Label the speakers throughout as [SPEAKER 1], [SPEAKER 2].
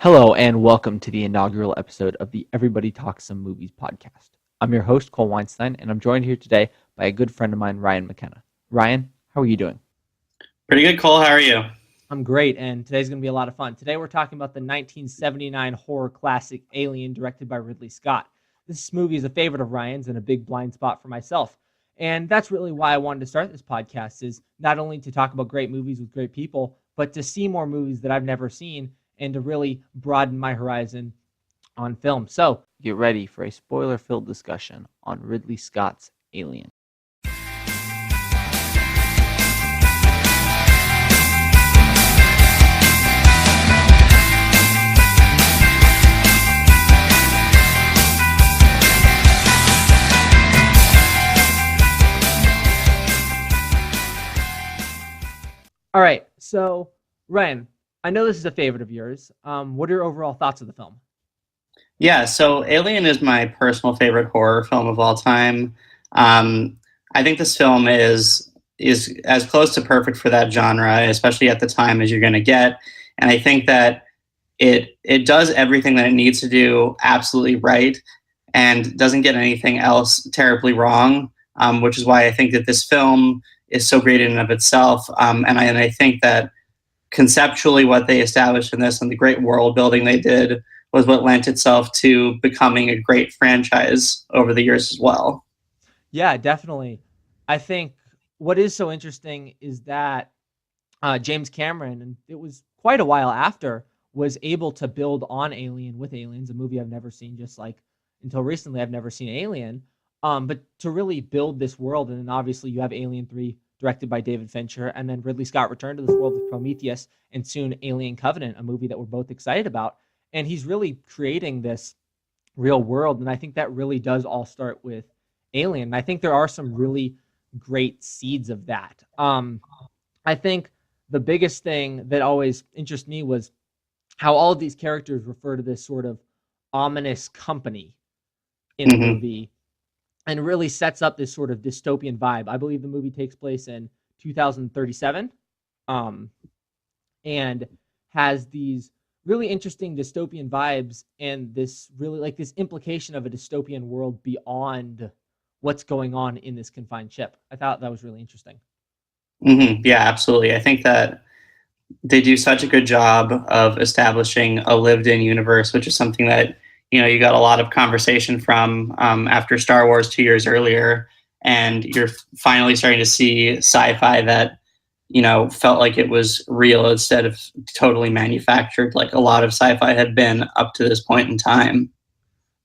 [SPEAKER 1] Hello and welcome to the inaugural episode of the Everybody Talks Some Movies podcast. I'm your host, Cole Weinstein, and I'm joined here today by a good friend of mine, Ryan McKenna. Ryan, how are you doing?
[SPEAKER 2] Pretty good, Cole. How are you?
[SPEAKER 1] I'm great, and today's going to be a lot of fun. Today we're talking about the 1979 horror classic Alien, directed by Ridley Scott. This movie is a favorite of Ryan's and a big blind spot for myself. And that's really why I wanted to start this podcast, is not only to talk about great movies with great people, but to see more movies that I've never seen and to really broaden my horizon on film. So get ready for a spoiler-filled discussion on Ridley Scott's Alien. All right, so Ryan, I know this is a favorite of yours. What are your overall thoughts of the film?
[SPEAKER 2] Yeah, so Alien is my personal favorite horror film of all time. I think this film is as close to perfect for that genre, especially at the time, as you're going to get. And I think that it does everything that it needs to do absolutely right and doesn't get anything else terribly wrong, which is why I think that this film is so great in and of itself. And I think that conceptually what they established in this and the great world building they did was what lent itself to becoming a great franchise over the years as well.
[SPEAKER 1] Yeah, definitely. I think what is so interesting is that James Cameron, and it was quite a while after, was able to build on Alien with Aliens, a movie I've never seen, just like until recently I've never seen Alien. But to really build this world, and then obviously you have Alien 3 directed by David Fincher, and then Ridley Scott returned to this world with Prometheus, and soon Alien Covenant, a movie that we're both excited about. And he's really creating this real world, and I think that really does all start with Alien. And I think there are some really great seeds of that. I think the biggest thing that always interests me was how all of these characters refer to this sort of ominous company in the movie, and really sets up this sort of dystopian vibe. I believe the movie takes place in 2037, and has these really interesting dystopian vibes and this really like this implication of a dystopian world beyond what's going on in this confined ship. I thought that was really interesting.
[SPEAKER 2] Yeah, absolutely. I think that they do such a good job of establishing a lived-in universe, which is something that you got a lot of conversation from after Star Wars 2 years earlier, and you're finally starting to see sci-fi that felt like it was real instead of totally manufactured, like a lot of sci-fi had been up to this point in time.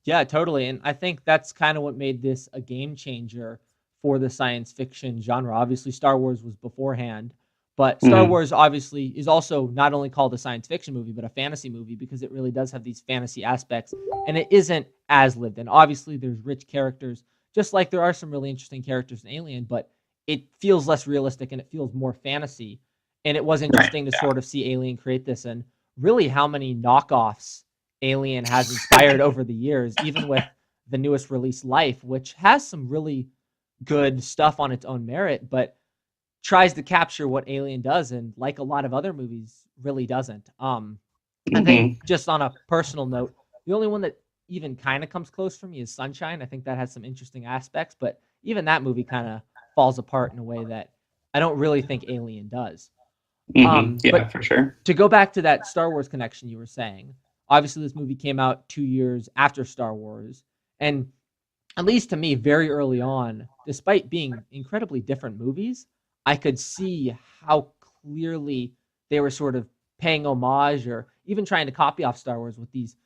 [SPEAKER 1] Yeah, totally. And I think that's kind of what made this a game changer for the science fiction genre. Obviously, Star Wars was beforehand, but Star Wars obviously is also not only called a science fiction movie, but a fantasy movie, because it really does have these fantasy aspects, and it isn't as lived in. Obviously, there's rich characters, just like there are some really interesting characters in Alien, but it feels less realistic and it feels more fantasy. And it was interesting to sort of see Alien create this, and really how many knockoffs Alien has inspired over the years, even with the newest release, Life, which has some really good stuff on its own merit, but tries to capture what Alien does, and like a lot of other movies, really doesn't. I think just on a personal note, the only one that even kind of comes close for me is Sunshine. I think that has some interesting aspects, but even that movie kind of falls apart in a way that I don't really think Alien does.
[SPEAKER 2] Yeah,
[SPEAKER 1] but
[SPEAKER 2] for sure.
[SPEAKER 1] To go back to that Star Wars connection you were saying, obviously this movie came out 2 years after Star Wars, and at least to me, very early on, despite being incredibly different movies, I could see how clearly they were sort of paying homage or even trying to copy off Star Wars with these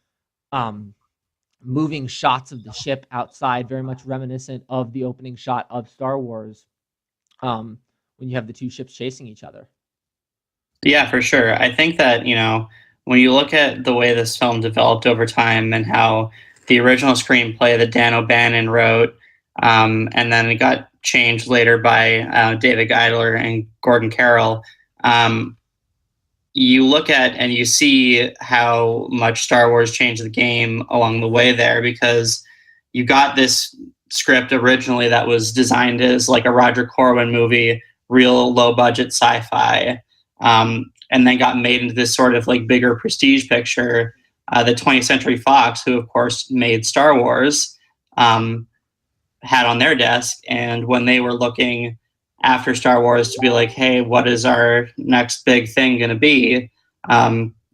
[SPEAKER 1] moving shots of the ship outside, very much reminiscent of the opening shot of Star Wars, when you have the two ships chasing each other.
[SPEAKER 2] Yeah, for sure. I think that, when you look at the way this film developed over time and how the original screenplay that Dan O'Bannon wrote, and then it got changed later by David Giedler and Gordon Carroll, you look at and you see how much Star Wars changed the game along the way there, because you got this script originally that was designed as like a Roger Corman movie, real low budget sci-fi, and then got made into this sort of like bigger prestige picture the 20th Century Fox, who of course made Star Wars, had on their desk. And when they were looking after Star Wars to be like, hey, what is our next big thing going to be?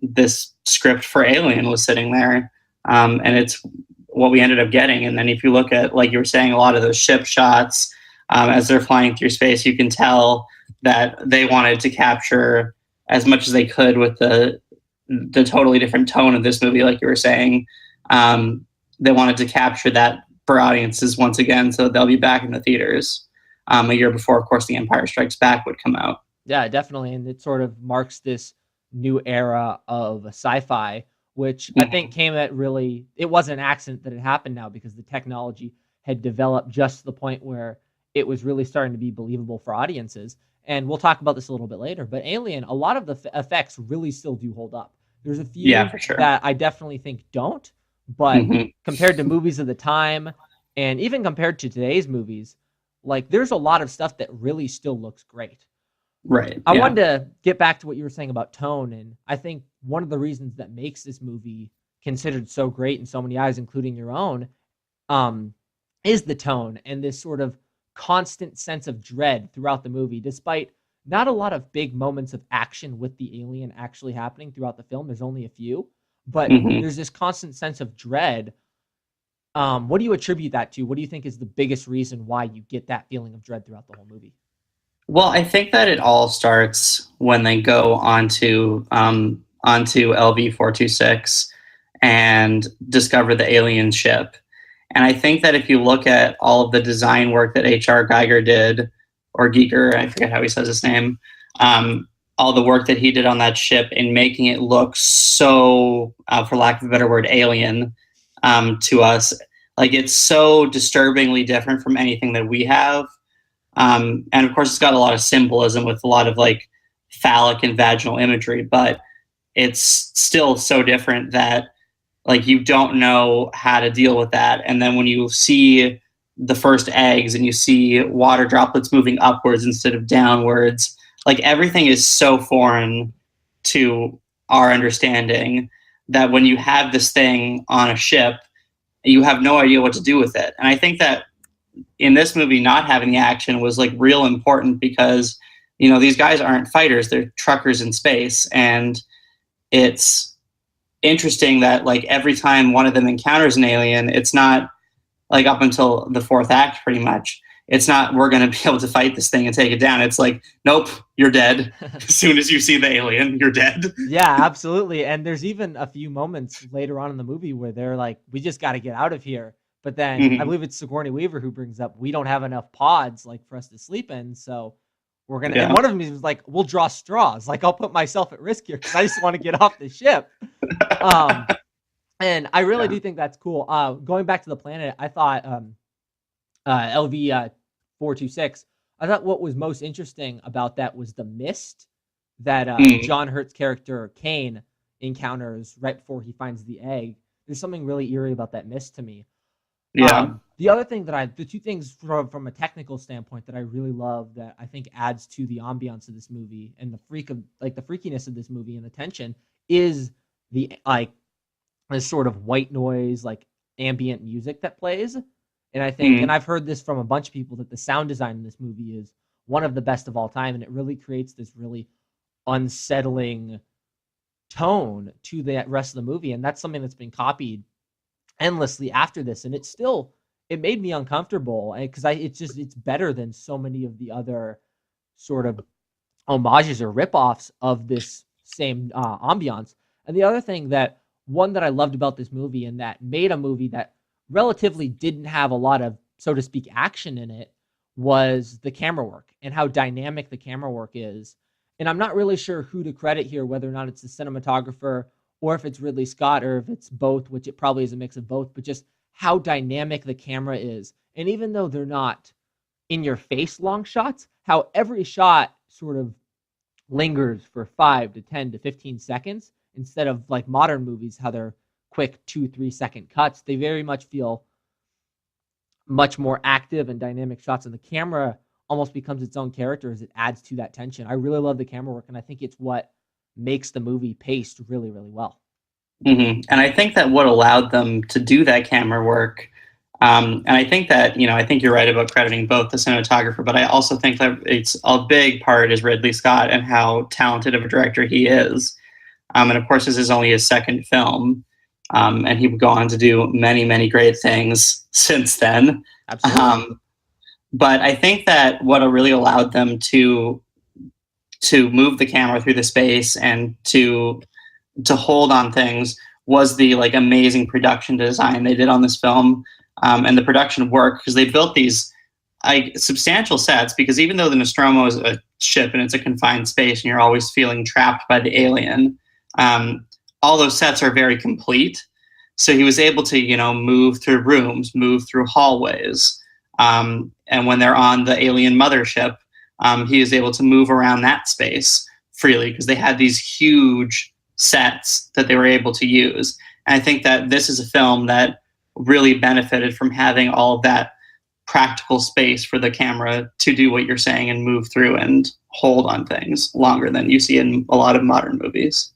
[SPEAKER 2] This script for Alien was sitting there. And it's what we ended up getting. And then if you look at, like you were saying, a lot of those ship shots as they're flying through space, you can tell that they wanted to capture as much as they could with the totally different tone of this movie, like you were saying. They wanted to capture that for audiences once again, so they'll be back in the theaters a year before, of course, The Empire Strikes Back would come out.
[SPEAKER 1] Yeah, definitely. And it sort of marks this new era of sci-fi, which I think came at really, it wasn't an accident that it happened now because the technology had developed just to the point where it was really starting to be believable for audiences. And we'll talk about this a little bit later, but Alien, a lot of the effects really still do hold up. There's a few
[SPEAKER 2] for sure.
[SPEAKER 1] that I definitely think don't, but compared to movies of the time and even compared to today's movies, like there's a lot of stuff that really still looks great.
[SPEAKER 2] Right.
[SPEAKER 1] I wanted to get back to what you were saying about tone, and I think one of the reasons that makes this movie considered so great in so many eyes, including your own, is the tone and this sort of constant sense of dread throughout the movie, despite not a lot of big moments of action with the alien actually happening throughout the film. There's only a few, but there's this constant sense of dread. What do you attribute that to? What do you think is the biggest reason why you get that feeling of dread throughout the whole movie?
[SPEAKER 2] Well, I think that it all starts when they go onto LV-426 and discover the alien ship. And I think that if you look at all of the design work that H.R. Geiger did, or Giger, I forget how he says his name, all the work that he did on that ship in making it look so, for lack of a better word, alien to us. Like, it's so disturbingly different from anything that we have. And of course, it's got a lot of symbolism with a lot of like phallic and vaginal imagery, but it's still so different that like you don't know how to deal with that. And then when you see the first eggs and you see water droplets moving upwards instead of downwards, like everything is so foreign to our understanding that when you have this thing on a ship, you have no idea what to do with it. And I think that in this movie, not having the action was like real important because, you know, these guys aren't fighters, they're truckers in space. And it's interesting that like every time one of them encounters an alien, it's not like up until the fourth act, pretty much. It's not, we're going to be able to fight this thing and take it down. It's like, nope, you're dead. As soon as you see the alien, you're dead.
[SPEAKER 1] Yeah, absolutely. And there's even a few moments later on in the movie where they're like, we just got to get out of here. But then I believe it's Sigourney Weaver who brings up, we don't have enough pods like for us to sleep in. So we're going to, and one of them is like, we'll draw straws. Like I'll put myself at risk here because I just want to get off the ship. And I really do think that's cool. Going back to the planet, I thought LV-426, I thought what was most interesting about that was the mist that John Hurt's character Kane encounters right before he finds the egg. There's something really eerie about that mist to me. The other thing that the two things from a technical standpoint that I really love that I think adds to the ambiance of this movie and the freakiness of this movie and the tension is the like this sort of white noise, like ambient music that plays. And I think, and I've heard this from a bunch of people, that the sound design in this movie is one of the best of all time. And it really creates this really unsettling tone to the rest of the movie. And that's something that's been copied endlessly after this. And it made me uncomfortable because it's better than so many of the other sort of homages or ripoffs of this same ambiance. And the other thing one that I loved about this movie and that made a movie that relatively didn't have a lot of, so to speak, action in it was the camera work and how dynamic the camera work is. And I'm not really sure who to credit here, whether or not it's the cinematographer or if it's Ridley Scott or if it's both, which it probably is a mix of both, but just how dynamic the camera is. And even though they're not in your face long shots, how every shot sort of lingers for 5 to 10 to 15 seconds instead of like modern movies, how they're quick 2-3 second cuts. They very much feel much more active and dynamic shots, and the camera almost becomes its own character as it adds to that tension. I really love the camera work, and I think it's what makes the movie paced really, really well.
[SPEAKER 2] And I think that what allowed them to do that camera work, and I think that, I think you're right about crediting both the cinematographer, but I also think that it's a big part is Ridley Scott and how talented of a director he is. And of course, this is only his second film, and he would go on to do many, many great things since then.
[SPEAKER 1] Absolutely.
[SPEAKER 2] But I think that what really allowed them to move the camera through the space and to hold on things was the like amazing production design they did on this film, and the production work, because they built these substantial sets, because even though the Nostromo is a ship and it's a confined space and you're always feeling trapped by the alien, all those sets are very complete. So he was able to, move through rooms, move through hallways, and when they're on the alien mothership, he is able to move around that space freely because they had these huge sets that they were able to use. And I think that this is a film that really benefited from having all of that practical space for the camera to do what you're saying and move through and hold on things longer than you see in a lot of modern movies.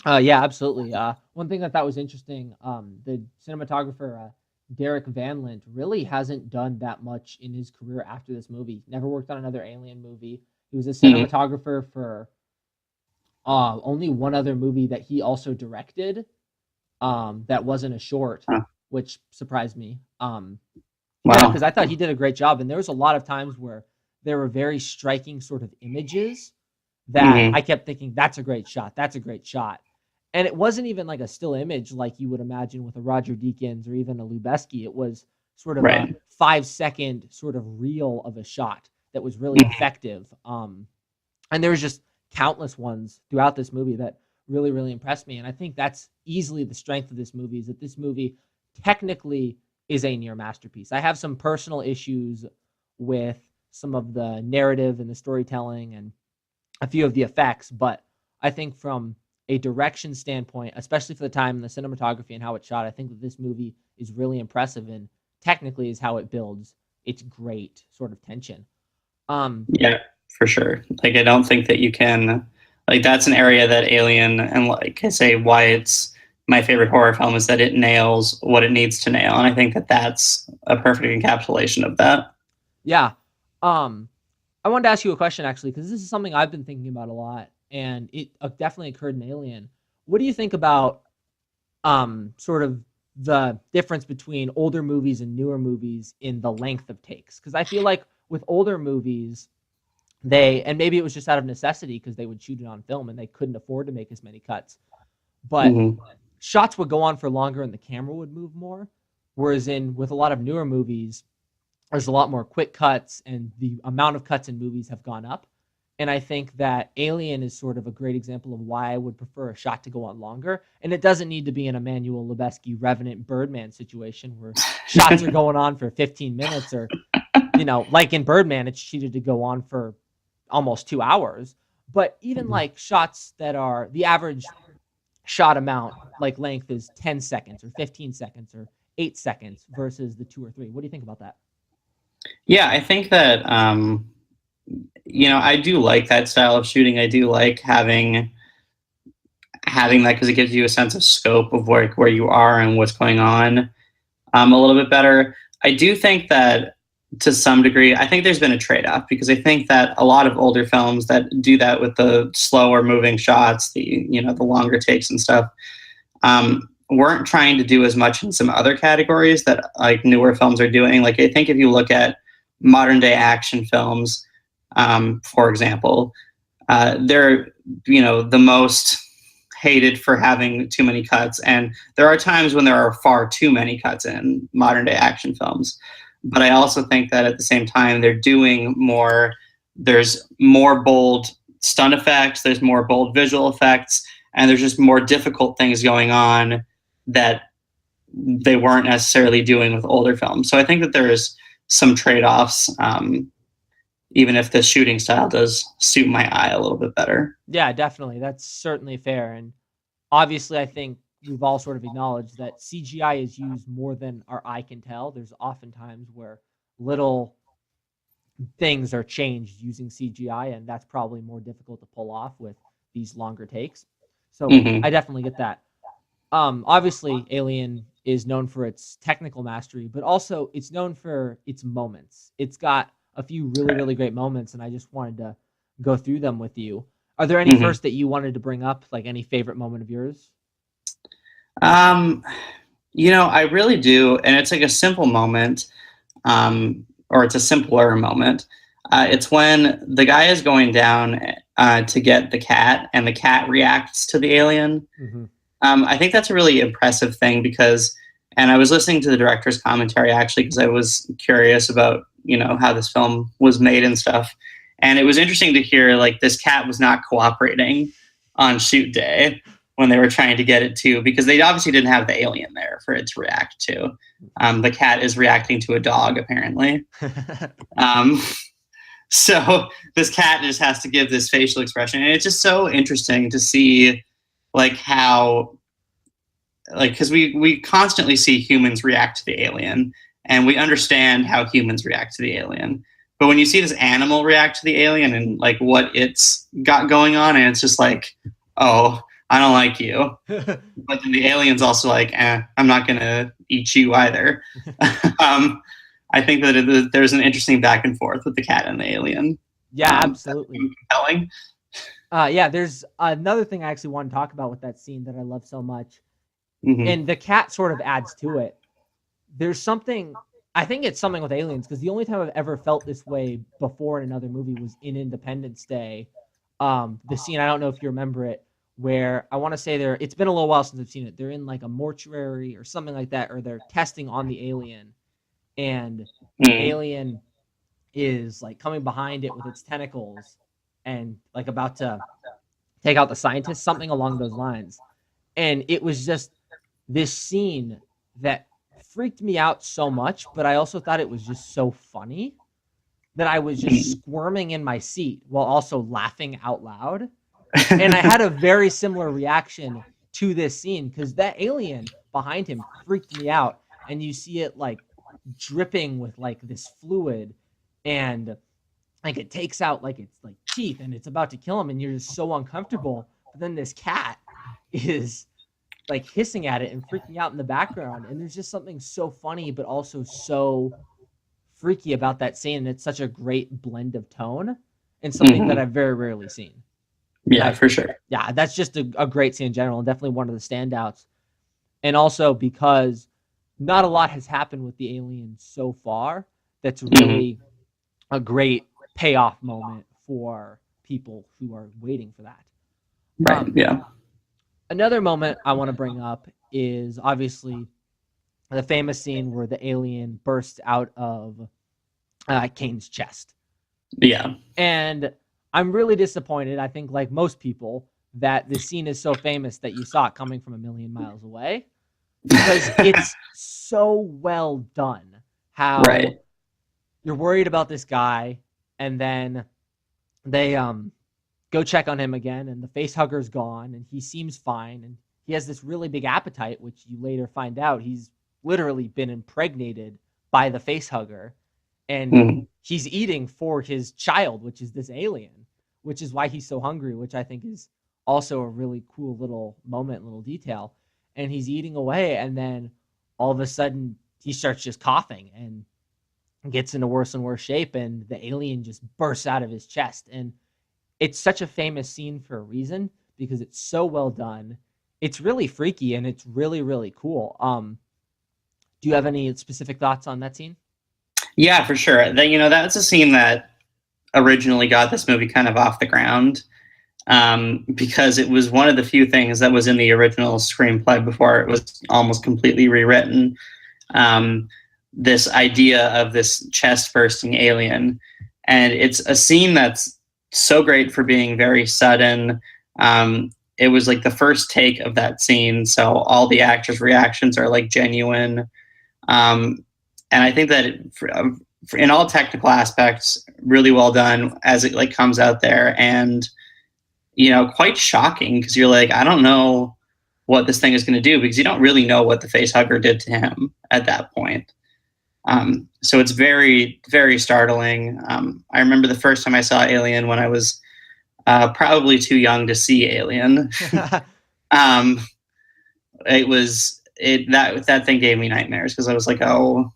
[SPEAKER 1] Yeah, absolutely. One thing I thought was interesting, the cinematographer Derek Van Lint really hasn't done that much in his career after this movie. Never worked on another Alien movie. He was a cinematographer for only one other movie that he also directed, that wasn't a short, which surprised me. Yeah, because I thought he did a great job, and there was a lot of times where there were very striking sort of images that I kept thinking, that's a great shot, that's a great shot. And it wasn't even like a still image like you would imagine with a Roger Deakins or even a Lubeski. It was sort of a 5-second sort of reel of a shot that was really effective. And there was just countless ones throughout this movie that really, really impressed me. And I think that's easily the strength of this movie, is that this movie technically is a near masterpiece. I have some personal issues with some of the narrative and the storytelling and a few of the effects, but I think from a direction standpoint, especially for the time and the cinematography and how it's shot, I think that this movie is really impressive, and technically is how it builds its great sort of tension.
[SPEAKER 2] Yeah, for sure. Like, I don't think that you can, like, that's an area that Alien, and like I say, why it's my favorite horror film, is that it nails what it needs to nail. And I think that that's a perfect encapsulation of that.
[SPEAKER 1] Yeah. I wanted to ask you a question, actually, because this is something I've been thinking about a lot, and it definitely occurred in Alien. What do you think about sort of the difference between older movies and newer movies in the length of takes? Because I feel like with older movies, and maybe it was just out of necessity because they would shoot it on film and they couldn't afford to make as many cuts, but shots would go on for longer and the camera would move more. Whereas with a lot of newer movies, there's a lot more quick cuts, and the amount of cuts in movies have gone up. And I think that Alien is sort of a great example of why I would prefer a shot to go on longer. And it doesn't need to be an Emmanuel Lubezki Revenant Birdman situation where shots are going on for 15 minutes, or, like in Birdman, it's cheated to go on for almost 2 hours. But even like shots that are the average shot amount, like length, is 10 seconds or 15 seconds or 8 seconds versus the 2 or 3. What do you think about that?
[SPEAKER 2] Yeah, I think that, I do like that style of shooting. I do like having that, because it gives you a sense of scope of where you are and what's going on, a little bit better. I do think that to some degree, I think there's been a trade-off, because I think that a lot of older films that do that with the slower moving shots, the longer takes and stuff, weren't trying to do as much in some other categories that like newer films are doing. Like, I think if you look at modern day action films, for example, they're the most hated for having too many cuts, and there are times when there are far too many cuts in modern day action films. But I also think that at the same time, they're doing more. There's more bold stunt effects, there's more bold visual effects, and there's just more difficult things going on that they weren't necessarily doing with older films. So I think that there's some trade-offs, even if the shooting style does suit my eye a little bit better.
[SPEAKER 1] Yeah, definitely. That's certainly fair. And obviously, I think we've all sort of acknowledged that CGI is used more than our eye can tell. There's often times where little things are changed using CGI, and that's probably more difficult to pull off with these longer takes. So I definitely get that. Obviously, Alien is known for its technical mastery, but also it's known for its moments. It's got a few really,
[SPEAKER 2] Right.
[SPEAKER 1] really great moments, and I just wanted to go through them with you. Are there any
[SPEAKER 2] Hmm.
[SPEAKER 1] first that you wanted to bring up, like any favorite moment of yours?
[SPEAKER 2] Um, I really do, and it's like a simple moment, or it's a simpler moment. It's when the guy is going down to get the cat, and the cat reacts to the alien.
[SPEAKER 1] Mm-hmm.
[SPEAKER 2] I think that's a really impressive thing because, and I was listening to the director's commentary actually because I was curious about how this film was made and stuff, and it was interesting to hear like this cat was not cooperating on shoot day when they were trying to get it to, because they obviously didn't have the alien there for it to react to. The cat is reacting to a dog apparently. Um, so this cat just has to give this facial expression, and it's just so interesting to see like how, like, because we constantly see humans react to the alien, and we understand how humans react to the alien, but when you see this animal react to the alien and like what it's got going on, and it's just like, oh, I don't like you, but then the alien's also like, I'm not gonna eat you either. um, I think that there's an interesting back and forth with the cat and the alien.
[SPEAKER 1] Yeah,
[SPEAKER 2] That's
[SPEAKER 1] absolutely.
[SPEAKER 2] compelling.
[SPEAKER 1] Yeah, there's another thing I actually want to talk about with that scene that I love so much,
[SPEAKER 2] Hmm.
[SPEAKER 1] and the cat sort of adds to it. There's something, I think it's something with aliens, because the only time I've ever felt this way before in another movie was in Independence Day. The scene, I don't know if you remember it, where I want to say it's been a little while since I've seen it. They're in like a mortuary or something like that, or they're testing on the alien, and the
[SPEAKER 2] Mm.
[SPEAKER 1] alien is like coming behind it with its tentacles and like about to take out the scientist, something along those lines. And it was just this scene that freaked me out so much, but I also thought it was just so funny that I was just
[SPEAKER 2] Mm.
[SPEAKER 1] squirming in my seat while also laughing out loud. And I had a very similar reaction to this scene because that alien behind him freaked me out. And you see it like dripping with like this fluid, and like it takes out like its like teeth and it's about to kill him, and you're just so uncomfortable. But then this cat is like hissing at it and freaking out in the background. And there's just something so funny, but also so freaky about that scene. And it's such a great blend of tone and something that
[SPEAKER 2] Hmm.
[SPEAKER 1] I've very rarely seen. And
[SPEAKER 2] Yeah, for sure.
[SPEAKER 1] yeah, that's just a great scene in general, and definitely one of the standouts. And also because not a lot has happened with the alien so far, that's
[SPEAKER 2] Hmm.
[SPEAKER 1] really a great payoff moment for people who are waiting for that.
[SPEAKER 2] Right.
[SPEAKER 1] Um,
[SPEAKER 2] Yeah.
[SPEAKER 1] Another moment I want to bring up is obviously the famous scene where the alien bursts out of Kane's chest.
[SPEAKER 2] Yeah.
[SPEAKER 1] And I'm really disappointed, I think, like most people, that this scene is so famous that you saw it coming from a million miles away, because it's so well done. How
[SPEAKER 2] Right.
[SPEAKER 1] you're worried about this guy, and then they go check on him again, and the face hugger's gone, and he seems fine, and he has this really big appetite, which you later find out he's literally been impregnated by the face hugger, and
[SPEAKER 2] Mm.
[SPEAKER 1] he's eating for his child, which is this alien, which is why he's so hungry, which I think is also a really cool little moment, little detail. And he's eating away, and then all of a sudden he starts just coughing and gets into worse and worse shape, and the alien just bursts out of his chest. And it's such a famous scene for a reason, because it's so well done. It's really freaky and it's really, really cool. Do you have any specific thoughts on that scene?
[SPEAKER 2] Yeah, for sure. That that's a scene that originally got this movie kind of off the ground, because it was one of the few things that was in the original screenplay before it was almost completely rewritten. Um, this idea of this chest bursting alien, and it's a scene that's so great for being very sudden. It was like the first take of that scene, so all the actors' reactions are like genuine. Um, and I think that in all technical aspects, really well done as it like comes out there, and quite shocking because you're like, I don't know what this thing is going to do, because you don't really know what the face hugger did to him at that point. So it's very, very startling. I remember the first time I saw Alien when I was probably too young to see Alien. um, that thing gave me nightmares because I was like, oh,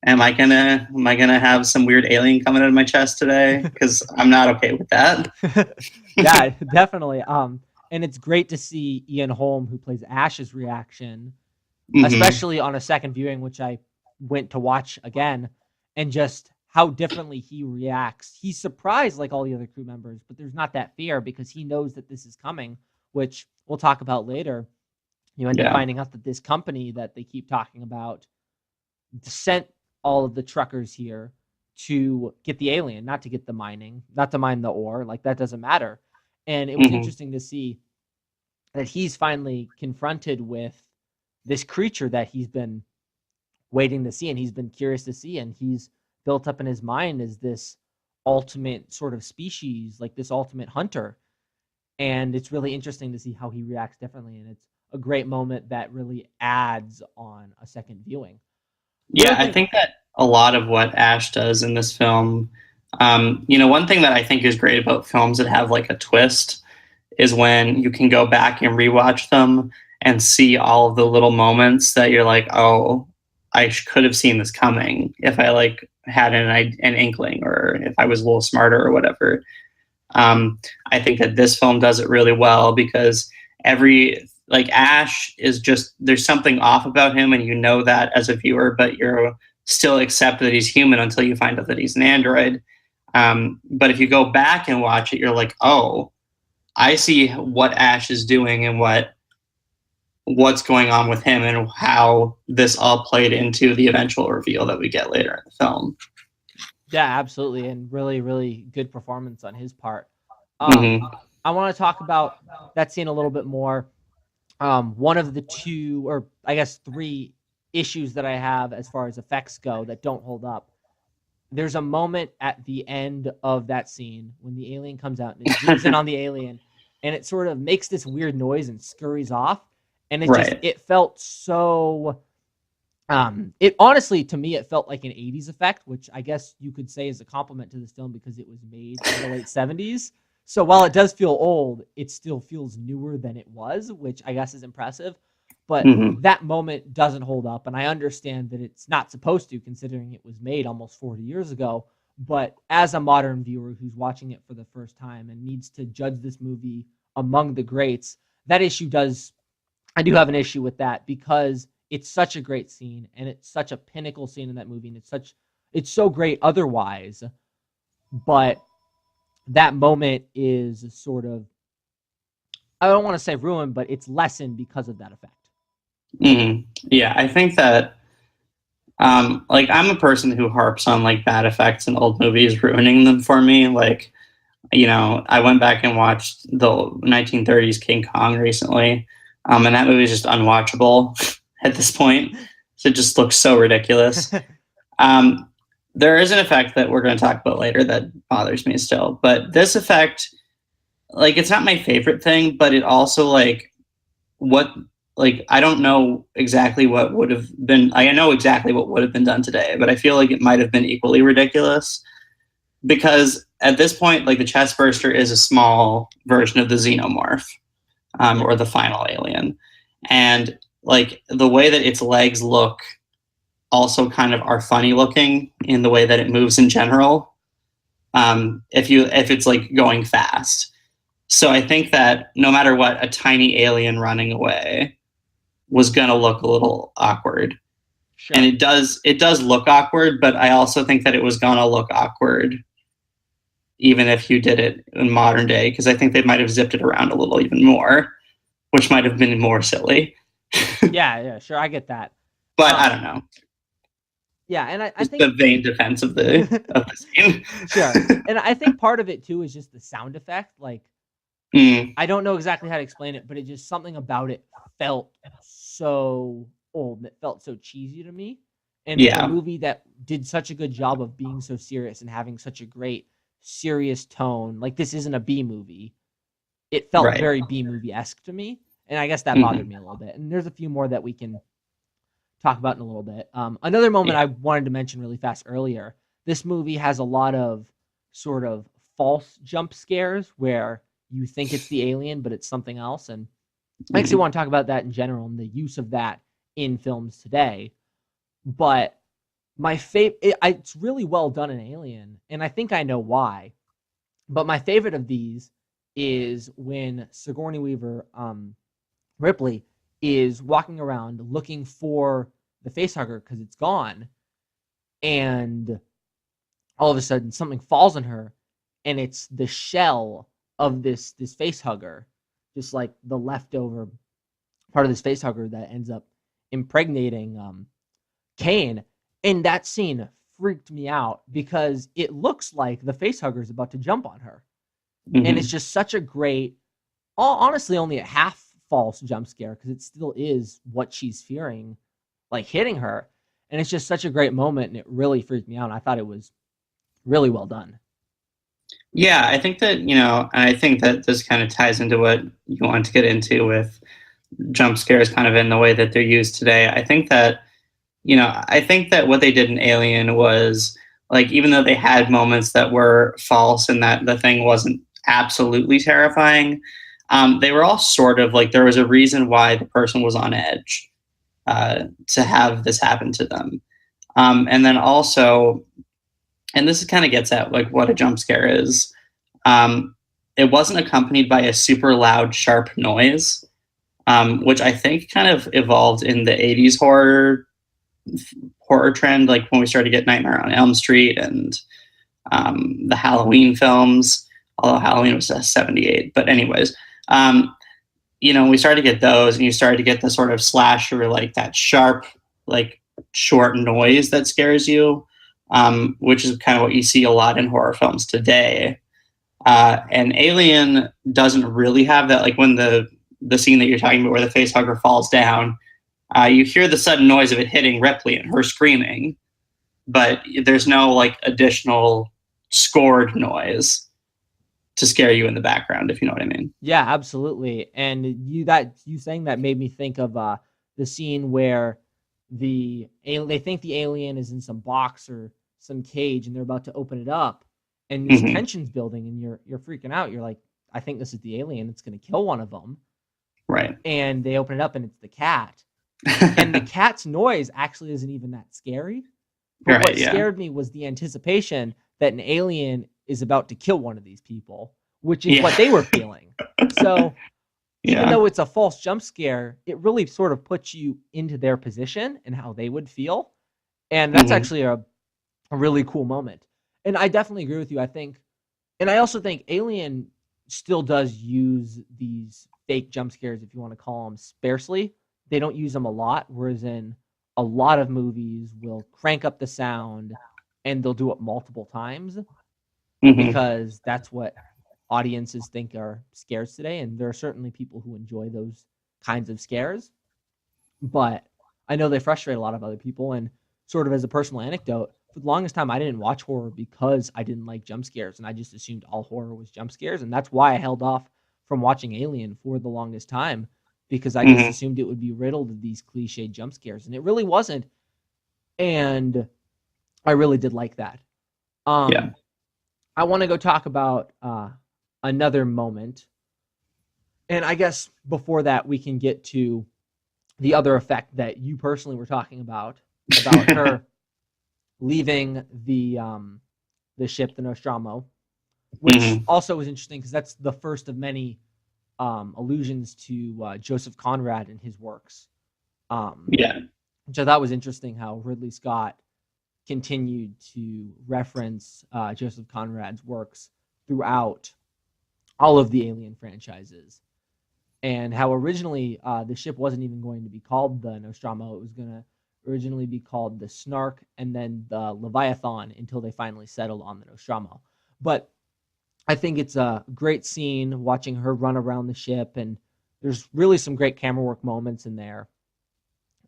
[SPEAKER 2] am I gonna have some weird alien coming out of my chest today? Because I'm not okay with that.
[SPEAKER 1] Yeah, definitely. And it's great to see Ian Holm, who plays Ash's reaction,
[SPEAKER 2] Mm-hmm.
[SPEAKER 1] especially on a second viewing, which I went to watch again, and just how differently he reacts. He's surprised like all the other crew members, but there's not that fear because he knows that this is coming, which we'll talk about later. You end up
[SPEAKER 2] Yeah.
[SPEAKER 1] finding out that this company that they keep talking about sent all of the truckers here to get the alien, not to get the mining, not to mine the ore. Like that doesn't matter. And it was
[SPEAKER 2] Mm-hmm.
[SPEAKER 1] interesting to see that he's finally confronted with this creature that he's been waiting to see and he's been curious to see, and he's built up in his mind as this ultimate sort of species, like this ultimate hunter. And it's really interesting to see how he reacts differently, and it's a great moment that really adds on a second viewing.
[SPEAKER 2] Yeah,
[SPEAKER 1] Another
[SPEAKER 2] I
[SPEAKER 1] thing.
[SPEAKER 2] think that a lot of what Ash does in this film, one thing that I think is great about films that have like a twist is when you can go back and rewatch them and see all of the little moments that you're like, oh, could have seen this coming if I like had an inkling or if I was a little smarter or whatever. I think that this film does it really well because Ash is just, there's something off about him and you know that as a viewer, but you're still accept that he's human until you find out that he's an android. But if you go back and watch it, you're like, oh, I see what Ash is doing and what's going on with him and how this all played into the eventual reveal that we get later in the film.
[SPEAKER 1] Yeah, absolutely, and really, really good performance on his part.
[SPEAKER 2] Mm-hmm.
[SPEAKER 1] I want to talk about that scene a little bit more. One of the two, or I guess three, issues that I have as far as effects go that don't hold up. There's a moment at the end of that scene when the alien comes out and it zooms in on the alien, and it sort of makes this weird noise and scurries off, and
[SPEAKER 2] Right.
[SPEAKER 1] it felt so. It honestly, to me, it felt like an 80s effect, which I guess you could say is a compliment to this film because it was made in the late 70s. So while it does feel old, it still feels newer than it was, which I guess is impressive. But
[SPEAKER 2] Mm-hmm.
[SPEAKER 1] that moment doesn't hold up, and I understand that it's not supposed to, considering it was made almost 40 years ago. But as a modern viewer who's watching it for the first time and needs to judge this movie among the greats, that issue does I do have an issue with that because it's such a great scene and it's such a pinnacle scene in that movie, and it's so great otherwise, but that moment is sort of, I don't want to say ruined, but it's lessened because of that effect.
[SPEAKER 2] Mm-hmm. Yeah, I think that I'm a person who harps on like bad effects in old movies ruining them for me. Like, I went back and watched the 1930s King Kong recently, and that movie is just unwatchable at this point. So it just looks so ridiculous. Um, there is an effect that we're going to talk about later that bothers me still, but this effect, like, it's not my favorite thing, but it also what I don't know exactly what would have been. I know exactly what would have been done today, but I feel like it might have been equally ridiculous because at this point, like the chest burster is a small version of the xenomorph, or the final alien, and like the way that its legs look also kind of are funny looking in the way that it moves in general. If it's like going fast, so I think that no matter what, a tiny alien running away was gonna look a little awkward.
[SPEAKER 1] Sure.
[SPEAKER 2] And it does look awkward, but I also think that it was gonna look awkward even if you did it in modern day, because I think they might have zipped it around a little even more, which might have been more silly.
[SPEAKER 1] Yeah, sure, I get that.
[SPEAKER 2] But I don't know.
[SPEAKER 1] Yeah, and I
[SPEAKER 2] Just
[SPEAKER 1] think
[SPEAKER 2] the vain defense of the scene.
[SPEAKER 1] sure, and I think part of it too is just the sound effect. Like, I don't know exactly how to explain it, but it just something about it felt so old. It felt so cheesy to me. And for a movie that did such a good job of being so serious and having such a great serious tone, like this isn't a B movie. It felt
[SPEAKER 2] Right.
[SPEAKER 1] very B movie-esque to me, and I guess that bothered me a little bit. And there's a few more that we can talk about in a little bit. Another moment I wanted to mention really fast earlier. This movie has a lot of sort of false jump scares where you think it's the alien, but it's something else. And I actually want to talk about that in general and the use of that in films today. But my it's really well done in Alien, and I think I know why. But my favorite of these is when Sigourney Weaver, Ripley, is walking around looking for the facehugger because it's gone, and all of a sudden something falls on her, and it's the shell of this facehugger, just like the leftover part of this facehugger that ends up impregnating Kane. And that scene freaked me out because it looks like the facehugger is about to jump on her. And it's just such a great, honestly, only a half false jump scare because it still is what she's fearing, like hitting her. And it's just such a great moment, and it really freaked me out. And I thought it was really well done.
[SPEAKER 2] Yeah, I think that, and I think that this kind of ties into what you want to get into with jump scares kind of in the way that they're used today. I think that what they did in Alien was, like, even though they had moments that were false and that the thing wasn't absolutely terrifying, they were all sort of like, there was a reason why the person was on edge to have this happen to them. And then also, and this kind of gets at like what a jump scare is. It wasn't accompanied by a super loud, sharp noise, which I think kind of evolved in the 80s horror trend, like when we started to get Nightmare on Elm Street and the Halloween films, although Halloween was 78. But anyways, we started to get those, and you started to get the sort of slasher, like that sharp, like short noise that scares you, which is kind of what you see a lot in horror films today. And Alien doesn't really have that. Like when the scene that you're talking about where the facehugger falls down, you hear the sudden noise of it hitting Ripley and her screaming, but there's no like additional scored noise to scare you in the background, if you know what I mean.
[SPEAKER 1] Yeah, absolutely. And you saying that made me think of the scene where they think the alien is in some box or some cage, and they're about to open it up, and this tension's building, and you're freaking out. You're like, I think this is the alien. It's going to kill one of them.
[SPEAKER 2] Right.
[SPEAKER 1] And they open it up, and it's the cat. And the cat's noise actually isn't even that scary. But what scared me was the anticipation that an alien is about to kill one of these people, which is what they were feeling. So even though it's a false jump scare, it really sort of puts you into their position and how they would feel. And that's actually a really cool moment. And I definitely agree with you. I also think Alien still does use these fake jump scares, if you want to call them, sparsely. They don't use them a lot, whereas in a lot of movies will crank up the sound and they'll do it multiple times because that's what audiences think are scares today. And there are certainly people who enjoy those kinds of scares. But I know they frustrate a lot of other people. And sort of as a personal anecdote, for the longest time, I didn't watch horror because I didn't like jump scares. And I just assumed all horror was jump scares. And that's why I held off from watching Alien for the longest time, because I just assumed it would be riddled of these cliched jump scares. And it really wasn't. And I really did like that. I want to go talk about another moment. And I guess before that, we can get to the other effect that you personally were talking about her leaving the ship, the Nostromo, which also was interesting because that's the first of many allusions to Joseph Conrad and his works. Which I thought was interesting how Ridley Scott continued to reference Joseph Conrad's works throughout all of the Alien franchises. And how originally the ship wasn't even going to be called the Nostromo. It was going to originally be called the Snark and then the Leviathan until they finally settled on the Nostromo. But I think it's a great scene watching her run around the ship, and there's really some great camera work moments in there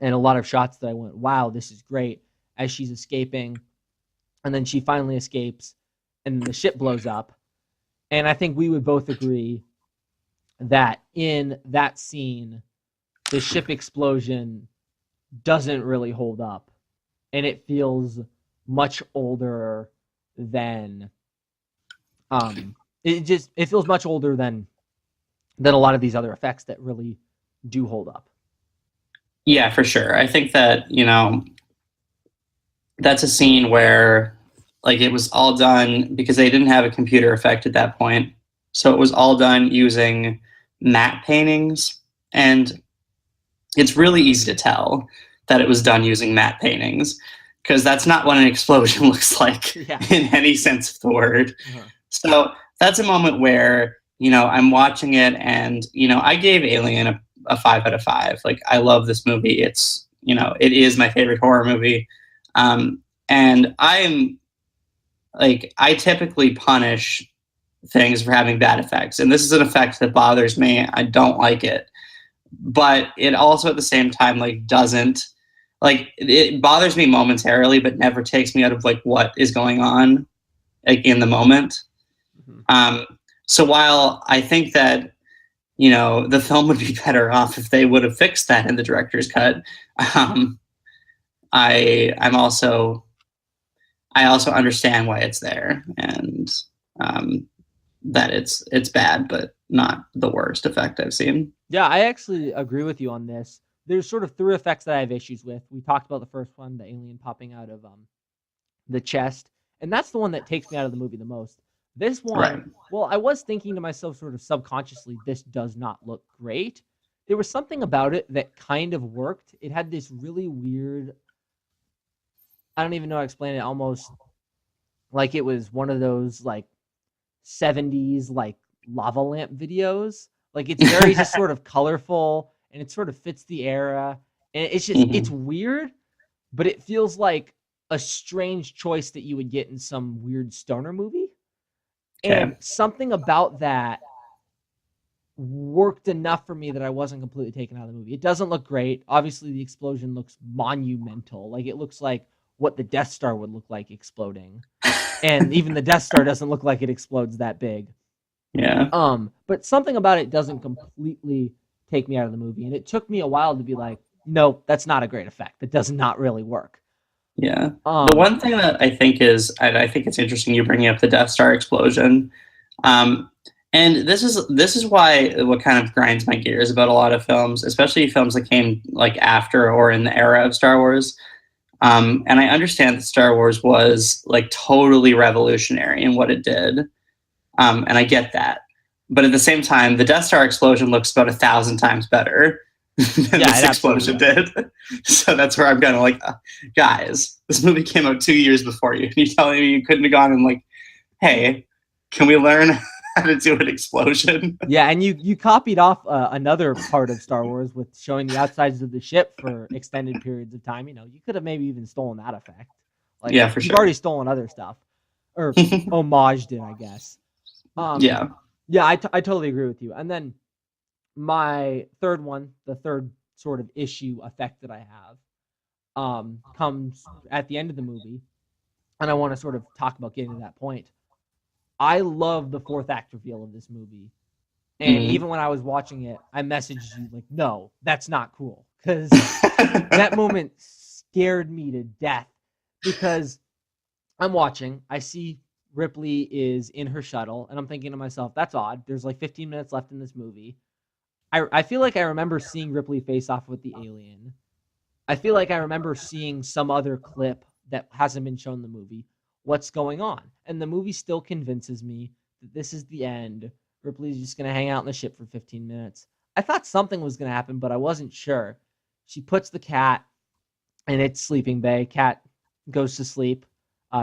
[SPEAKER 1] and a lot of shots that I went, wow, this is great, as she's escaping. And then she finally escapes and the ship blows up. And I think we would both agree that in that scene, the ship explosion doesn't really hold up, and it feels much older than it feels much older than a lot of these other effects that really do hold up.
[SPEAKER 2] Yeah, for sure. I think that, that's a scene where like it was all done because they didn't have a computer effect at that point. So it was all done using matte paintings, and it's really easy to tell that it was done using matte paintings because that's not what an explosion looks like
[SPEAKER 1] Yeah.
[SPEAKER 2] in any sense of the word.
[SPEAKER 1] Uh-huh.
[SPEAKER 2] So that's a moment where, I'm watching it and, I gave Alien a 5 out of 5. Like, I love this movie. It's, it is my favorite horror movie. And I'm like, I typically punish things for having bad effects. And this is an effect that bothers me. I don't like it. But it also at the same time, like, doesn't, like, it bothers me momentarily, but never takes me out of like what is going on, like, in the moment. So while I think that, the film would be better off if they would have fixed that in the director's cut, I'm also, I also understand why it's there, and that it's bad, but not the worst effect I've seen.
[SPEAKER 1] Yeah, I actually agree with you on this. There's sort of 3 effects that I have issues with. We talked about the first one, the alien popping out of the chest, and that's the one that takes me out of the movie the most. This one,
[SPEAKER 2] Right.
[SPEAKER 1] well, I was thinking to myself sort of subconsciously, this does not look great. There was something about it that kind of worked. It had this really weird, I don't even know how to explain it, almost like it was one of those like 70s like lava lamp videos. Like it's very just sort of colorful and it sort of fits the era. And it's just it's weird, but it feels like a strange choice that you would get in some weird stoner movie. And something about that worked enough for me that I wasn't completely taken out of the movie. It doesn't look great. Obviously, the explosion looks monumental. Like it looks like what the Death Star would look like exploding. And even the Death Star doesn't look like it explodes that big.
[SPEAKER 2] Yeah.
[SPEAKER 1] But something about it doesn't completely take me out of the movie. And it took me a while to be like, no, that's not a great effect. That does not really work.
[SPEAKER 2] Yeah. The one thing that I think is, and I think it's interesting you bringing up the Death Star explosion. And this is why what kind of grinds my gears about a lot of films, especially films that came like after or in the era of Star Wars. And I understand that Star Wars was like totally revolutionary in what it did. And I get that. But at the same time, the Death Star explosion looks about 1,000 times better than this explosion did. So that's where I'm kind of like, guys, this movie came out 2 years before you. And you're telling me you couldn't have gone and like, hey, can we learn how to do an explosion?
[SPEAKER 1] Yeah, and you copied off another part of Star Wars with showing the outsides of the ship for extended periods of time. You could have maybe even stolen that effect. Like,
[SPEAKER 2] yeah, for
[SPEAKER 1] you've
[SPEAKER 2] sure.
[SPEAKER 1] already stolen other stuff. Or homaged it, I guess.
[SPEAKER 2] Yeah.
[SPEAKER 1] Yeah, I totally agree with you. And then my third one, the third sort of issue effect that I have, comes at the end of the movie. And I want to sort of talk about getting to that point. I love the 4th act reveal of this movie. And even when I was watching it, I messaged you like, no, that's not cool. Because that moment scared me to death. Because I'm watching, I see Ripley is in her shuttle, and I'm thinking to myself, that's odd. There's like 15 minutes left in this movie. I feel like I remember seeing Ripley face off with the alien. I feel like I remember seeing some other clip that hasn't been shown in the movie. What's going on? And the movie still convinces me that this is the end. Ripley's just going to hang out in the ship for 15 minutes. I thought something was going to happen, but I wasn't sure. She puts the cat in its sleeping bay. Cat goes to sleep,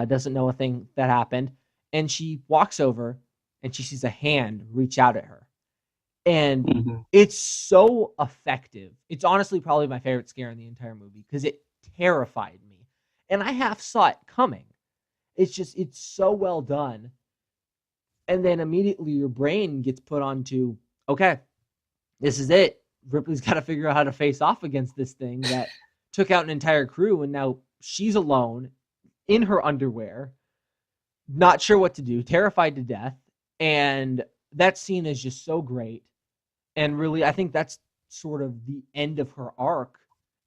[SPEAKER 1] doesn't know a thing that happened. And she walks over and she sees a hand reach out at her. And it's so effective. It's honestly probably my favorite scare in the entire movie because it terrified me. And I half saw it coming. It's so well done. And then immediately your brain gets put onto, okay, this is it. Ripley's got to figure out how to face off against this thing that took out an entire crew. And now she's alone in her underwear, not sure what to do, terrified to death. And that scene is just so great. And really, I think that's sort of the end of her arc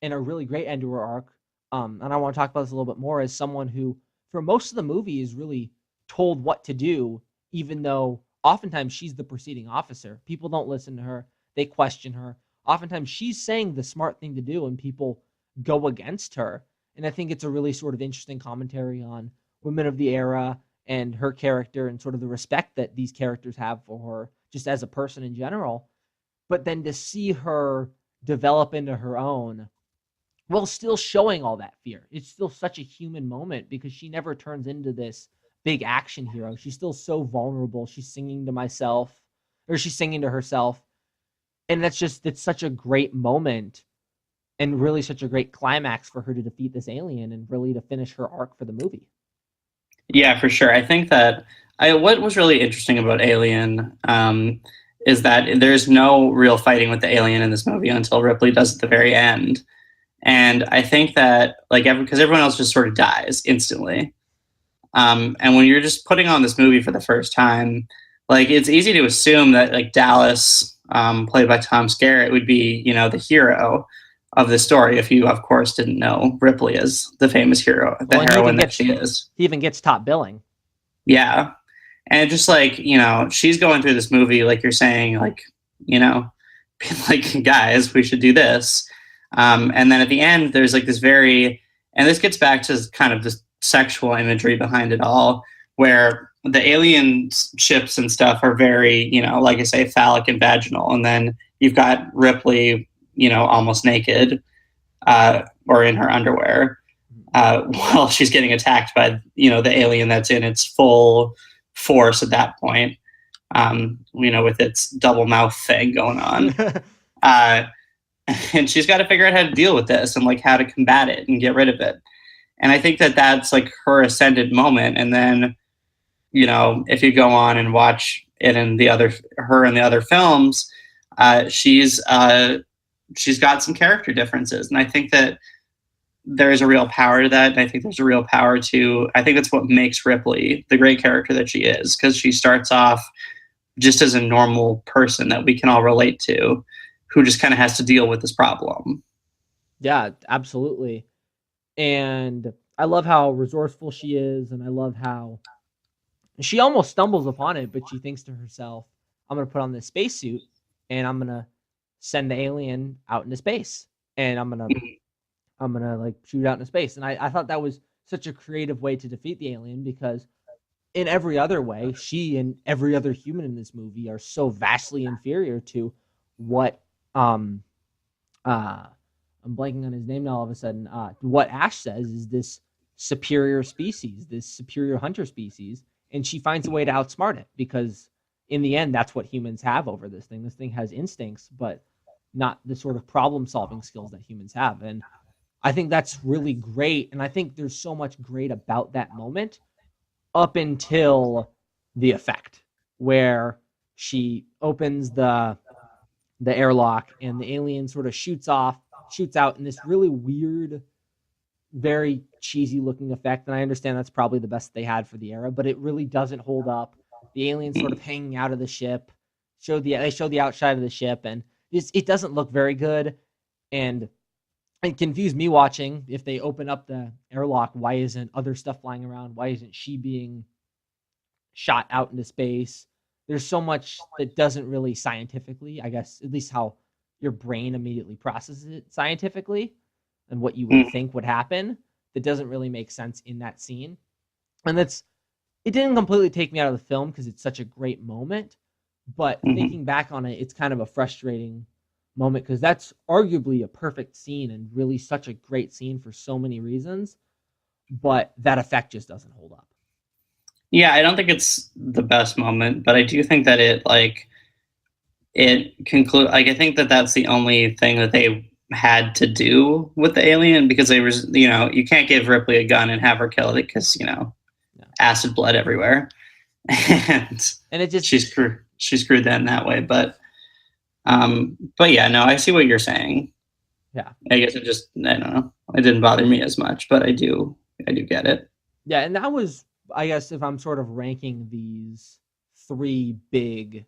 [SPEAKER 1] and a really great end to her arc. And I want to talk about this a little bit more as someone who, for most of the movie, is really told what to do, even though oftentimes she's the preceding officer. People don't listen to her. They question her. oftentimes she's saying the smart thing to do and people go against her. And I think it's a really sort of interesting commentary on women of the era and her character and sort of the respect that these characters have for her just as a person in general. But then to see her develop into her own while still showing all that fear. It's still such a human moment because she never turns into this big action hero. She's still so vulnerable. She's singing to myself, or she's singing to herself. And it's such a great moment and really such a great climax for her to defeat this alien and really to finish her arc for the movie.
[SPEAKER 2] Yeah, for sure. I think that what was really interesting about Alien is that there's no real fighting with the alien in this movie until Ripley does at the very end. And I think that, like, because everyone else just sort of dies instantly. And when you're just putting on this movie for the first time, like, it's easy to assume that, like, Dallas, played by Tom Skerritt, would be, you know, the hero of the story if you, of course, didn't know Ripley is the famous hero, the heroine that she is.
[SPEAKER 1] He even gets top billing.
[SPEAKER 2] Yeah. And just, like, you know, she's going through this movie, like you're saying, like, you know, like, guys, we should do this. And then at the end, there's like this and this gets back to kind of this sexual imagery behind it all, where the alien ships and stuff are very, you know, like I say, phallic and vaginal. And then you've got Ripley, you know, almost naked, or in her underwear, while she's getting attacked by, you know, the alien that's in its full force at that point, you know, with its double mouth thing going on. And she's got to figure out how to deal with this and, like, how to combat it and get rid of it. And I think that that's, like, her ascended moment. And then, you know, if you go on and watch it in her in the other films, she's got some character differences. And I think that there is a real power to that. And I think there's a real power I think that's what makes Ripley the great character that she is, because she starts off just as a normal person that we can all relate to, who just kind of has to deal with this problem.
[SPEAKER 1] Yeah, absolutely. And I love how resourceful she is, and I love how she almost stumbles upon it, but she thinks to herself, I'm going to put on this spacesuit and I'm going to send the alien out into space, and I'm going to like shoot out into space. And I thought that was such a creative way to defeat the alien, because in every other way, she and every other human in this movie are so vastly inferior to what I'm blanking on his name now all of a sudden. What Ash says is this superior species, this superior hunter species, and she finds a way to outsmart it, because in the end, that's what humans have over this thing. This thing has instincts, but not the sort of problem-solving skills that humans have. And I think that's really great. And I think there's so much great about that moment up until the effect where she opens the airlock and the alien sort of shoots out in this really weird, very cheesy looking effect. And I understand that's probably the best they had for the era, but it really doesn't hold up. The alien sort of hanging out of the ship, they show the outside of the ship, and it doesn't look very good. And it confused me watching. If they open up the airlock, why isn't other stuff flying around? Why isn't she being shot out into space? There's so much that doesn't really scientifically, I guess, at least how your brain immediately processes it scientifically and what you would think would happen, that doesn't really make sense in that scene. And it didn't completely take me out of the film because it's such a great moment, but thinking back on it, it's kind of a frustrating moment, because that's arguably a perfect scene and really such a great scene for so many reasons, but that effect just doesn't hold up.
[SPEAKER 2] Yeah, I don't think it's the best moment, but I do think that I think that that's the only thing that they had to do with the alien, because they was, you know, you can't give Ripley a gun and have her kill it, because, you know, acid blood everywhere. and
[SPEAKER 1] it just,
[SPEAKER 2] she screwed them that way. But yeah, no, I see what you're saying.
[SPEAKER 1] Yeah.
[SPEAKER 2] I guess I don't know. It didn't bother me as much, but I do get it.
[SPEAKER 1] Yeah. And that was, I guess, if I'm sort of ranking these three big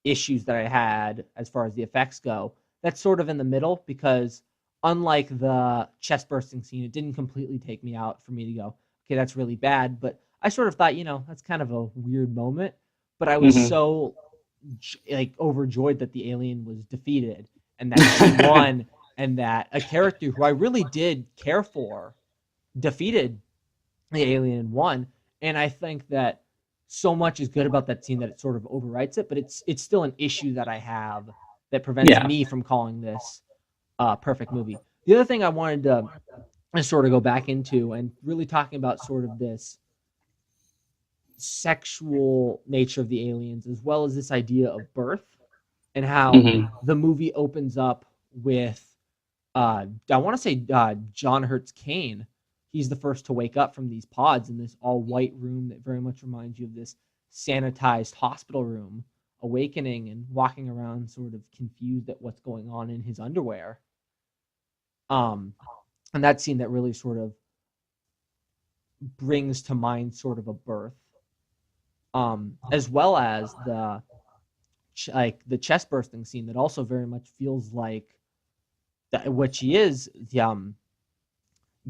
[SPEAKER 1] issues that I had as far as the effects go, that's sort of in the middle, because unlike the chest bursting scene, it didn't completely take me out for me to go, okay, that's really bad. But I sort of thought, you know, that's kind of a weird moment. But I was so like overjoyed that the alien was defeated. and that she won, and that a character who I really did care for defeated the alien and won. And I think that so much is good about that scene that it sort of overwrites it, but it's still an issue that I have that prevents
[SPEAKER 2] Yeah.
[SPEAKER 1] me from calling this a perfect movie. The other thing I wanted to sort of go back into and really talking about sort of this sexual nature of the aliens, as well as this idea of birth, and how
[SPEAKER 2] Hmm.
[SPEAKER 1] the movie opens up with I want to say John Hurt's Kane. He's the first to wake up from these pods in this all white room that very much reminds you of this sanitized hospital room, awakening and walking around sort of confused at what's going on in his underwear. Um, and that scene that really sort of brings to mind sort of a birth, as well as like the chest bursting scene that also very much feels like what she is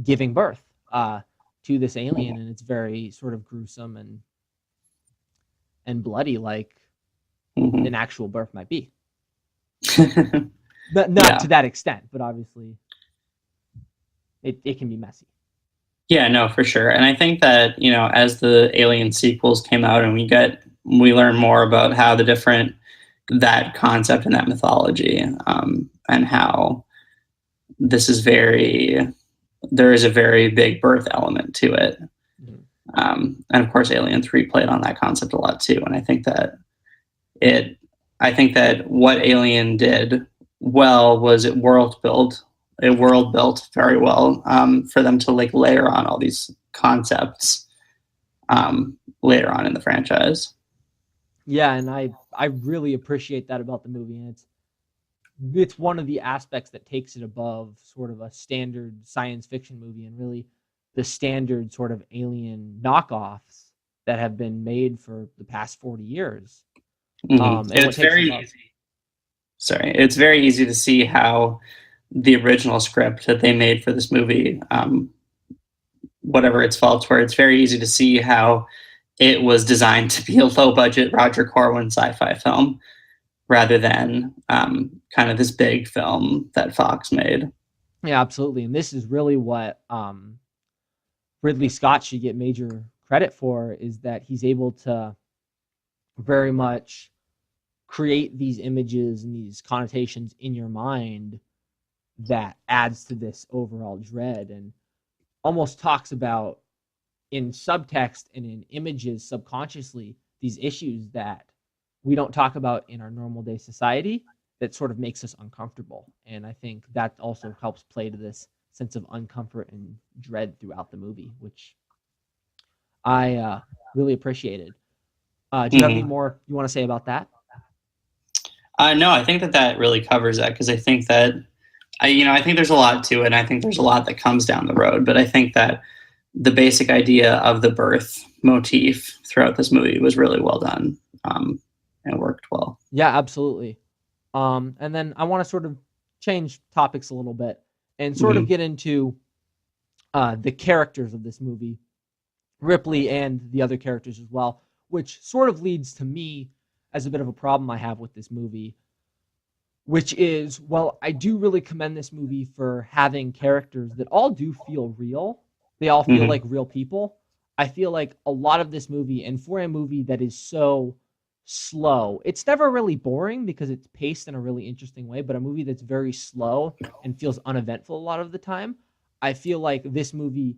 [SPEAKER 1] giving birth to this alien, and it's very sort of gruesome and bloody, like an actual birth might be. Not to that extent, but obviously it can be messy.
[SPEAKER 2] Yeah, no, for sure. And I think that, as the Alien sequels came out and we learn more about how that concept and that mythology, and how there is a very big birth element to it. Mm-hmm. And of course, Alien 3 played on that concept a lot too. And I think that what Alien did well was it world built very well, for them to like layer on all these concepts later on in the franchise.
[SPEAKER 1] Yeah, and I really appreciate that about the movie, and it's one of the aspects that takes it above sort of a standard science fiction movie and really the standard sort of alien knockoffs that have been made for the past 40 years.
[SPEAKER 2] Mm-hmm. It's very easy. Sorry, it's very easy to see how the original script that they made for this movie, whatever its faults were, it's very easy to see how it was designed to be a low-budget Roger Corman sci-fi film rather than kind of this big film that Fox made.
[SPEAKER 1] Yeah, absolutely. And this is really what Ridley Scott should get major credit for, is that he's able to very much create these images and these connotations in your mind that adds to this overall dread, and almost talks about in subtext and in images subconsciously these issues that we don't talk about in our normal day society that sort of makes us uncomfortable. And I think that also helps play to this sense of uncomfort and dread throughout the movie, which I really appreciated. Do you have any more you want to say about that?
[SPEAKER 2] No, I think that really covers that, because I think that I think there's a lot to it, and I think there's a lot that comes down the road. But I think that the basic idea of the birth motif throughout this movie was really well done, and it worked well.
[SPEAKER 1] Yeah, absolutely. And then I want to sort of change topics a little bit and sort of get into the characters of this movie, Ripley and the other characters as well, which sort of leads to me as a bit of a problem I have with this movie, which is, well, I do really commend this movie for having characters that all do feel real. They all feel like real people. I feel like a lot of this movie, and for a movie that is so slow, it's never really boring because it's paced in a really interesting way, but a movie that's very slow and feels uneventful a lot of the time, I feel like this movie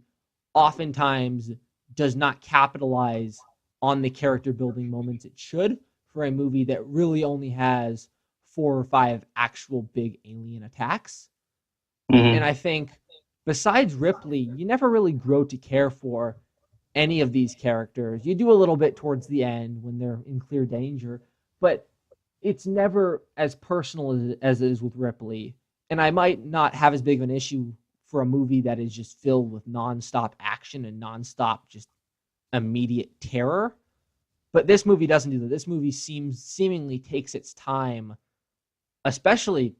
[SPEAKER 1] oftentimes does not capitalize on the character building moments it should for a movie that really only has 4 or 5 actual big alien attacks. And I think besides Ripley, you never really grow to care for any of these characters. You do a little bit towards the end when they're in clear danger, but it's never as personal as it is with Ripley. And I might not have as big of an issue for a movie that is just filled with nonstop action and nonstop just immediate terror. But this movie doesn't do that. This movie seemingly takes its time, especially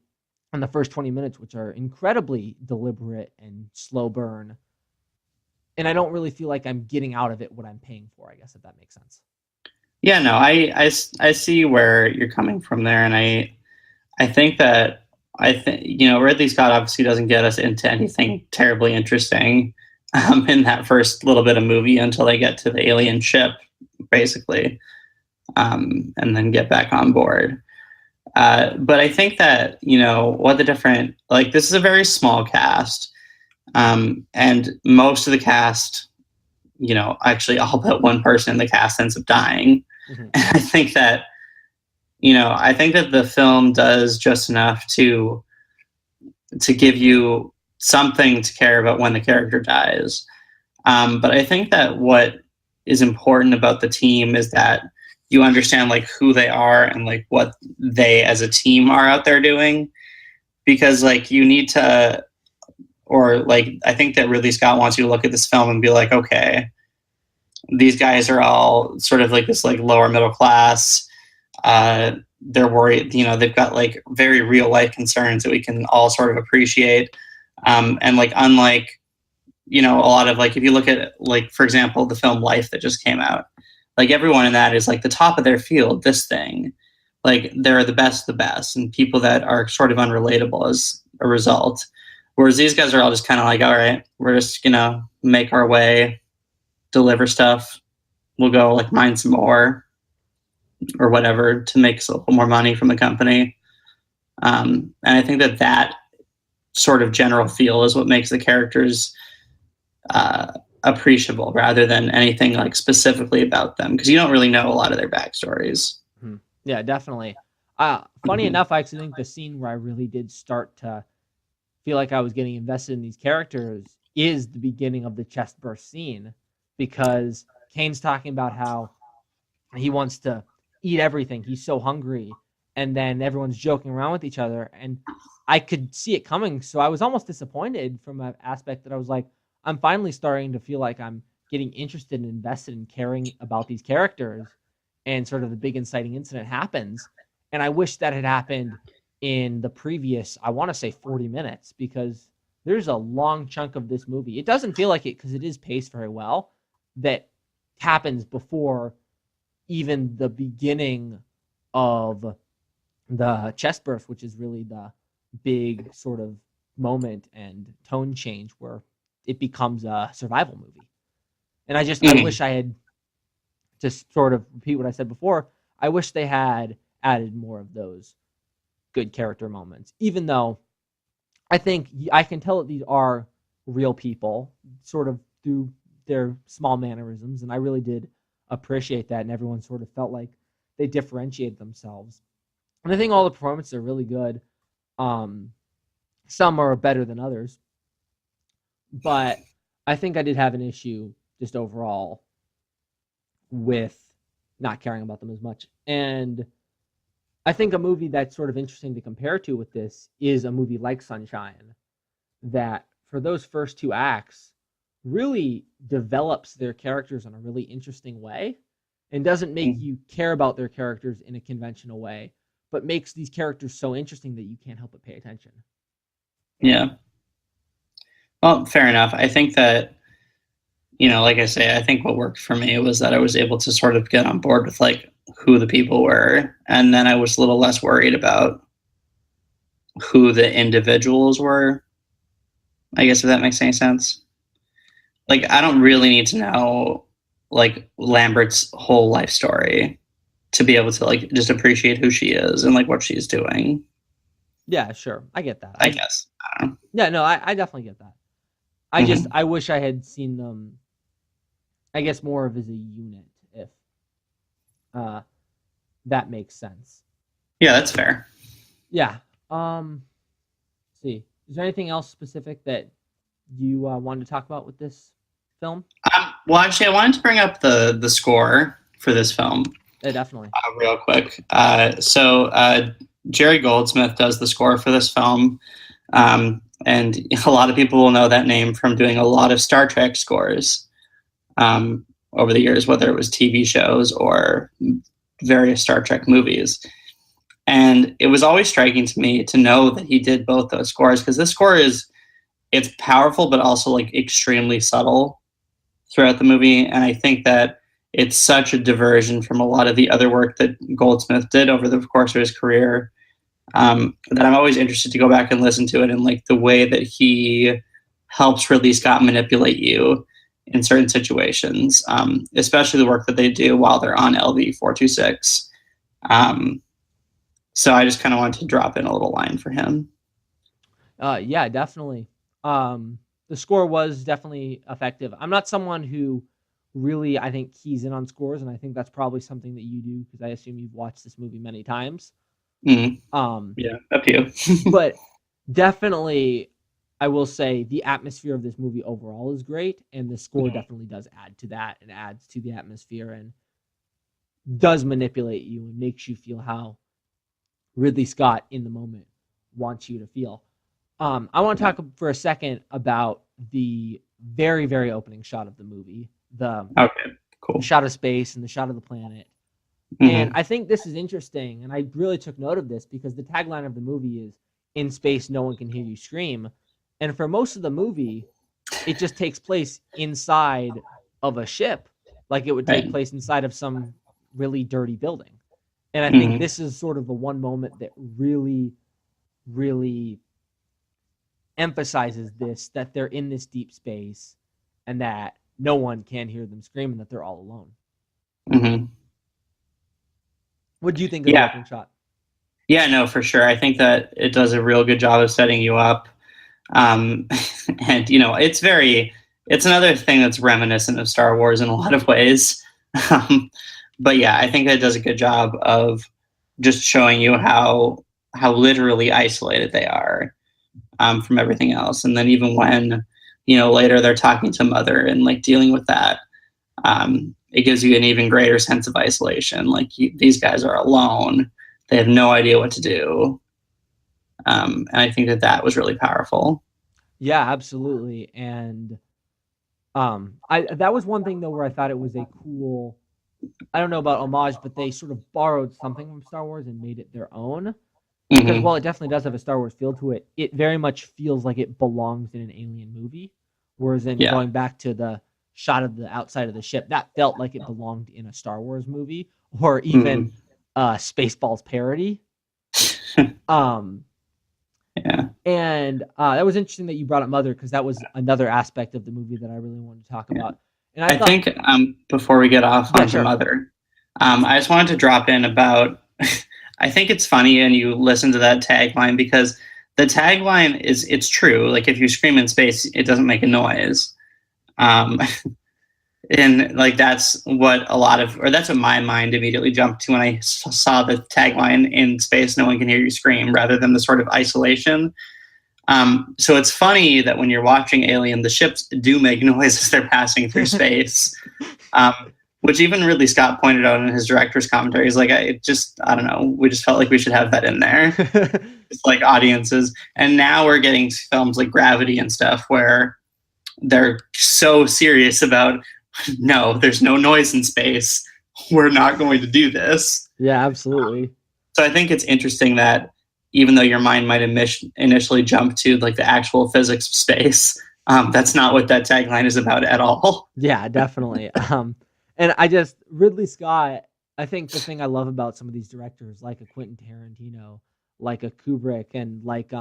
[SPEAKER 1] in the first 20 minutes, which are incredibly deliberate and slow burn. And I don't really feel like I'm getting out of it what I'm paying for, I guess, if that makes sense.
[SPEAKER 2] Yeah, no, I see where you're coming from there. And I think that I think, Ridley Scott obviously doesn't get us into anything terribly interesting in that first little bit of movie until they get to the alien ship, basically, and then get back on board. But I think that, what the different, like, this is a very small cast, and most of the cast, actually all but one person in the cast ends up dying. Mm-hmm. And I think that, the film does just enough to give you something to care about when the character dies. But I think that what is important about the team is that you understand like who they are and like what they as a team are out there doing, because like you need to, or like, I think that Ridley Scott wants you to look at this film and be like, okay, these guys are all sort of like this like lower middle class. They're worried, they've got like very real life concerns that we can all sort of appreciate. And like, unlike, a lot of like, if you look at like, for example, the film Life that just came out, like everyone in that is like the top of their field, this thing, like they're the best of the best, and people that are sort of unrelatable as a result. Whereas these guys are all just kind of like, all right, we're just make our way, deliver stuff. We'll go like mine some more or whatever to make a little more money from the company. And I think that sort of general feel is what makes the characters appreciable rather than anything like specifically about them, because you don't really know a lot of their backstories.
[SPEAKER 1] Yeah, definitely. Funny enough, I actually think the scene where I really did start to feel like I was getting invested in these characters is the beginning of the chest burst scene, because Kane's talking about how he wants to eat everything. He's so hungry. And then everyone's joking around with each other. And I could see it coming. So I was almost disappointed from an aspect that I was like, I'm finally starting to feel like I'm getting interested and invested in caring about these characters. And sort of the big inciting incident happens. And I wish that had happened in the previous, I want to say 40 minutes, because there's a long chunk of this movie. It doesn't feel like it because it is paced very well, that happens before even the beginning of the chest burst, which is really the big sort of moment and tone change where it becomes a survival movie. And I wish I had, just sort of repeat what I said before, I wish they had added more of those good character moments, even though I think I can tell that these are real people sort of through their small mannerisms. And I really did appreciate that. And everyone sort of felt like they differentiated themselves. And I think all the performances are really good. Some are better than others. But I think I did have an issue just overall with not caring about them as much. And I think a movie that's sort of interesting to compare to with this is a movie like Sunshine, that for those first two acts really develops their characters in a really interesting way and doesn't make you care about their characters in a conventional way, but makes these characters so interesting that you can't help but pay attention.
[SPEAKER 2] Yeah. Well, fair enough. I think that, like I say, I think what worked for me was that I was able to sort of get on board with like who the people were. And then I was a little less worried about who the individuals were. I guess if that makes any sense. Like, I don't really need to know like Lambert's whole life story to be able to like just appreciate who she is and like what she's doing.
[SPEAKER 1] Yeah, sure. I get that.
[SPEAKER 2] I guess. I don't know.
[SPEAKER 1] Yeah, no, I definitely get that. I wish I had seen them, I guess, more of as a unit, if that makes sense.
[SPEAKER 2] Yeah, that's fair.
[SPEAKER 1] Yeah. Let's see. Is there anything else specific that you wanted to talk about with this film?
[SPEAKER 2] Well, actually, I wanted to bring up the score for this film.
[SPEAKER 1] Yeah, definitely.
[SPEAKER 2] Real quick. So Jerry Goldsmith does the score for this film. And a lot of people will know that name from doing a lot of Star Trek scores over the years, whether it was TV shows or various Star Trek movies. And it was always striking to me to know that he did both those scores, because this score it's powerful, but also like extremely subtle throughout the movie. And I think that it's such a diversion from a lot of the other work that Goldsmith did over the course of his career. that I'm always interested to go back and listen to it, and like the way that he helps Ridley Scott manipulate you in certain situations, especially the work that they do while they're on LV-426. So I just kind of wanted to drop in a little line for him.
[SPEAKER 1] Yeah, definitely. The score was definitely effective. I'm not someone who really, I think, keys in on scores, and I think that's probably something that you do because I assume you've watched this movie many times.
[SPEAKER 2] Yeah, up to you.
[SPEAKER 1] But definitely, I will say the atmosphere of this movie overall is great, and the score definitely does add to that and adds to the atmosphere and does manipulate you and makes you feel how Ridley Scott in the moment wants you to feel. I want to talk for a second about the very, very opening shot of the movie, the shot of space and the shot of the planet. And I think this is interesting, and I really took note of this because the tagline of the movie is "In space, no one can hear you scream." And for most of the movie, it just takes place inside of a ship, like it would take place inside of some really dirty building. And I think this is sort of the one moment that really, really emphasizes this, that they're in this deep space and that no one can hear them scream and that they're all alone. What do you think of the opening shot?
[SPEAKER 2] Yeah, no, for sure. I think that it does a real good job of setting you up. And, you know, it's another thing that's reminiscent of Star Wars in a lot of ways. But yeah, I think it does a good job of just showing you how literally isolated they are from everything else. And then even when, you know, later they're talking to Mother and like dealing with that, it gives you an even greater sense of isolation. Like these guys are alone. They have no idea what to do. And I think that was really powerful.
[SPEAKER 1] Yeah, absolutely. And that was one thing though where I thought it was a cool, I don't know about homage, but they sort of borrowed something from Star Wars and made it their own. Because while it definitely does have a Star Wars feel to it, it very much feels like it belongs in an alien movie. Whereas in going back to the shot of the outside of the ship, that felt like it belonged in a Star Wars movie or even Spaceballs parody. And that was interesting that you brought up Mother because that was another aspect of the movie that I really wanted to talk about. And I
[SPEAKER 2] think before we get off onto Mother, I just wanted to drop in about. I think it's funny, and you listen to that tagline because the tagline it's true. Like if you scream in space, it doesn't make a noise. And like that's what my mind immediately jumped to when I saw the tagline "In space, no one can hear you scream," rather than the sort of isolation. So it's funny that when you're watching Alien, the ships do make noise as they're passing through space, which even Ridley Scott pointed out in his director's commentary. He's like, I don't know, we just felt like we should have that in there, just like audiences. And now we're getting films like Gravity and stuff where they're so serious about, no, there's no noise in space. We're not going to do this.
[SPEAKER 1] Yeah, absolutely.
[SPEAKER 2] So I think it's interesting that even though your mind might initially jump to like the actual physics of space, that's not what that tagline is about at all.
[SPEAKER 1] Yeah, definitely. And Ridley Scott, I think the thing I love about some of these directors, like a Quentin Tarantino, like a Kubrick, and like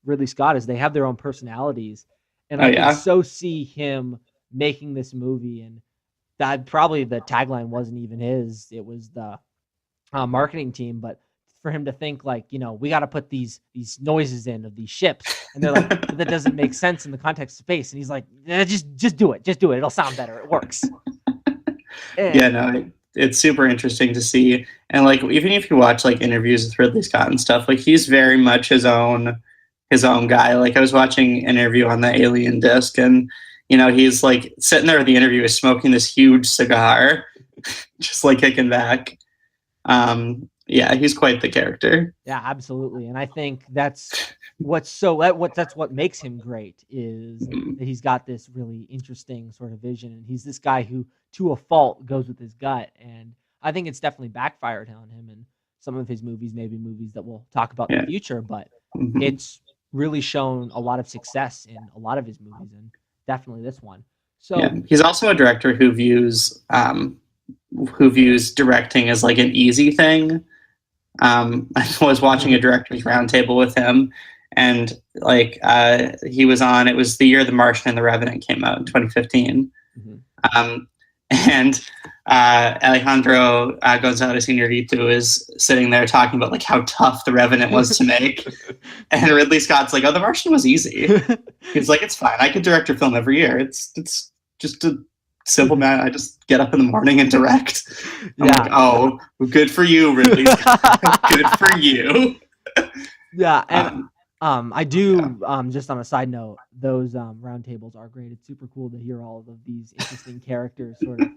[SPEAKER 1] Ridley Scott, is they have their own personalities. And I can so see him making this movie, and that probably the tagline wasn't even his; it was the marketing team. But for him to think like, you know, we got to put these noises in of these ships, and they're like, that doesn't make sense in the context of space. And he's like, just do it, it'll sound better, it works.
[SPEAKER 2] It's super interesting to see. And like even if you watch like interviews with Ridley Scott and stuff, like he's very much his own guy. Like I was watching an interview on the Alien disc, and you know, he's like sitting there at the interview is smoking this huge cigar, just like kicking back. He's quite the character.
[SPEAKER 1] Yeah, absolutely. And I think that's what makes him great is that he's got this really interesting sort of vision, and he's this guy who to a fault goes with his gut. And I think it's definitely backfired on him in some of his movies, maybe movies that we'll talk about in the future, but it's really shown a lot of success in a lot of his movies, and definitely this one. So
[SPEAKER 2] he's also a director who views directing as like an easy thing. I was watching a director's roundtable with him, and like he was on. It was the year The Martian and The Revenant came out in 2015, and Alejandro González Iñárritu is sitting there talking about like how tough The Revenant was to make, and Ridley Scott's like, "Oh, The Martian was easy." He's like, "It's fine. I could direct a film every year. It's just a simple man. I just get up in the morning and direct." I'm like, "Oh, good for you, Ridley Scott. Good for you."
[SPEAKER 1] Yeah, and I do. Just on a side note, those roundtables are great. It's super cool to hear all of these interesting characters sort of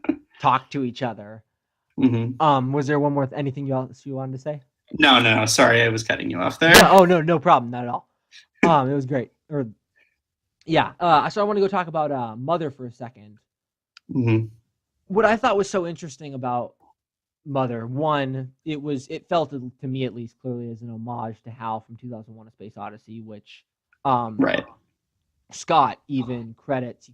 [SPEAKER 1] talk to each other. Was there one more anything else you wanted to say?
[SPEAKER 2] No. Sorry, I was cutting you off there.
[SPEAKER 1] No problem. Not at all. It was great. So I want to go talk about Mother for a second. What I thought was so interesting about Mother, one, it felt to me at least clearly as an homage to Hal from 2001: A Space Odyssey, which Scott even credits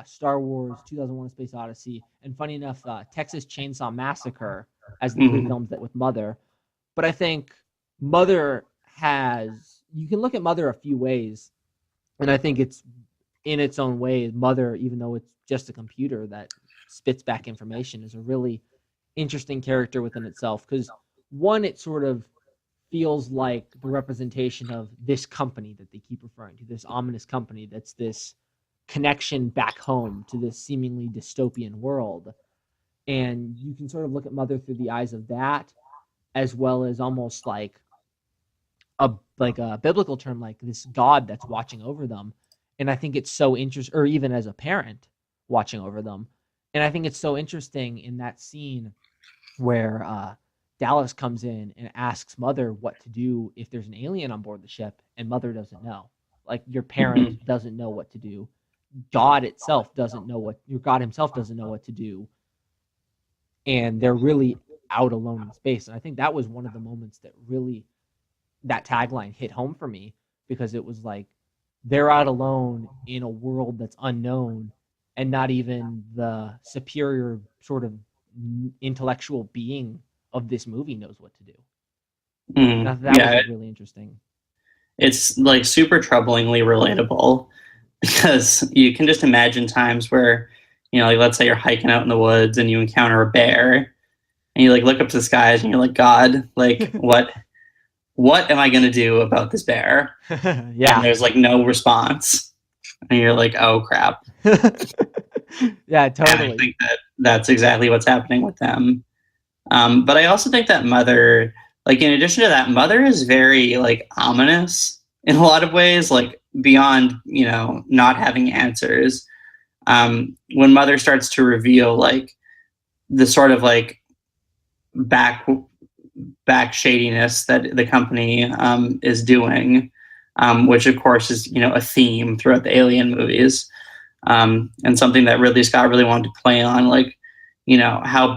[SPEAKER 1] Star Wars, 2001: A Space Odyssey, and funny enough, Texas Chainsaw Massacre as the three films that with Mother. But I think Mother you can look at Mother a few ways, and I think it's in its own way, Mother, even though it's just a computer that spits back information, is a really interesting character within itself, because one, it sort of feels like the representation of this company that they keep referring to, this ominous company that's this connection back home to this seemingly dystopian world. And you can sort of look at Mother through the eyes of that, as well as almost like a biblical term, like this God that's watching over them. And I think it's so interesting, or even as a parent watching over them. And I think it's so interesting in that scene where Dallas comes in and asks Mother what to do if there's an alien on board the ship, and Mother doesn't know. Like, your parent doesn't know what to do. God himself doesn't know what to do. And they're really out alone in space. And I think that was one of the moments that really, that tagline hit home for me, because it was like, they're out alone in a world that's unknown, and not even the superior sort of intellectual being of this movie knows what to do. That was really interesting.
[SPEAKER 2] It's like super troublingly relatable, because you can just imagine times where, like, let's say you're hiking out in the woods and you encounter a bear, and you like look up to the skies and you're like, God, like what am I going to do about this bear? And there's like no response. And you're like, oh crap.
[SPEAKER 1] Yeah, totally.
[SPEAKER 2] And I think that's exactly what's happening with them. But I also think that Mother, like, in addition to that, Mother is very like ominous in a lot of ways, like beyond, not having answers. When Mother starts to reveal like the sort of like back shadiness that the company is doing, which of course is a theme throughout the Alien movies, and something that Ridley Scott really wanted to play on, like how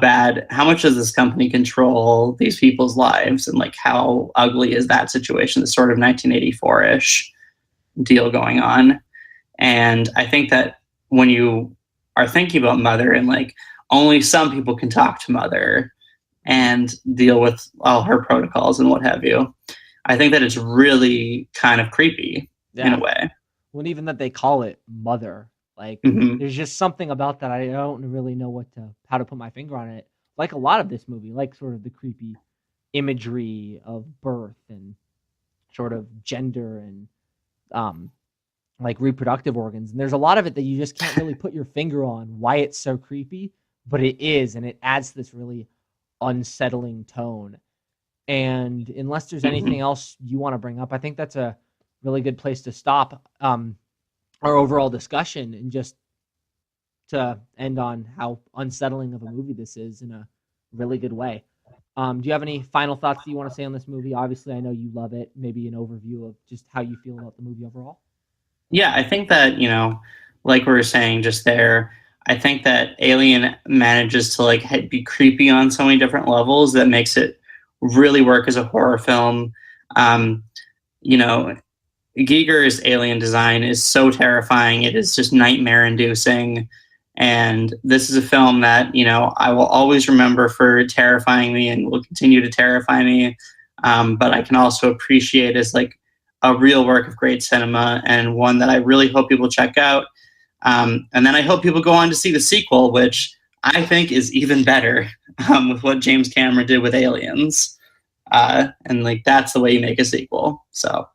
[SPEAKER 2] much does this company control these people's lives, and like how ugly is that situation, the sort of 1984-ish deal going on. And I think that when you are thinking about Mother, and like only some people can talk to Mother and deal with all her protocols and what have you, I think that it's really kind of creepy in a way.
[SPEAKER 1] Well, even that they call it Mother, like there's just something about that. I don't really know how to put my finger on it. Like a lot of this movie, like sort of the creepy imagery of birth and sort of gender and like reproductive organs. And there's a lot of it that you just can't really put your finger on why it's so creepy, but it is, and it adds this really unsettling tone. And unless there's anything else you want to bring up, I think that's a really good place to stop our overall discussion, and just to end on how unsettling of a movie this is in a really good way. Do you have any final thoughts that you want to say on this movie? Obviously, I know you love it. Maybe an overview of just how you feel about the movie overall.
[SPEAKER 2] Yeah, I think that, like we were saying just there, I think that Alien manages to like be creepy on so many different levels that makes it really work as a horror film. Giger's alien design is so terrifying. It is just nightmare inducing. And this is a film that, I will always remember for terrifying me and will continue to terrify me. but I can also appreciate as like a real work of great cinema and one that I really hope people check out. And then I hope people go on to see the sequel, which I think is even better, with what James Cameron did with Aliens. And like that's the way you make a sequel. So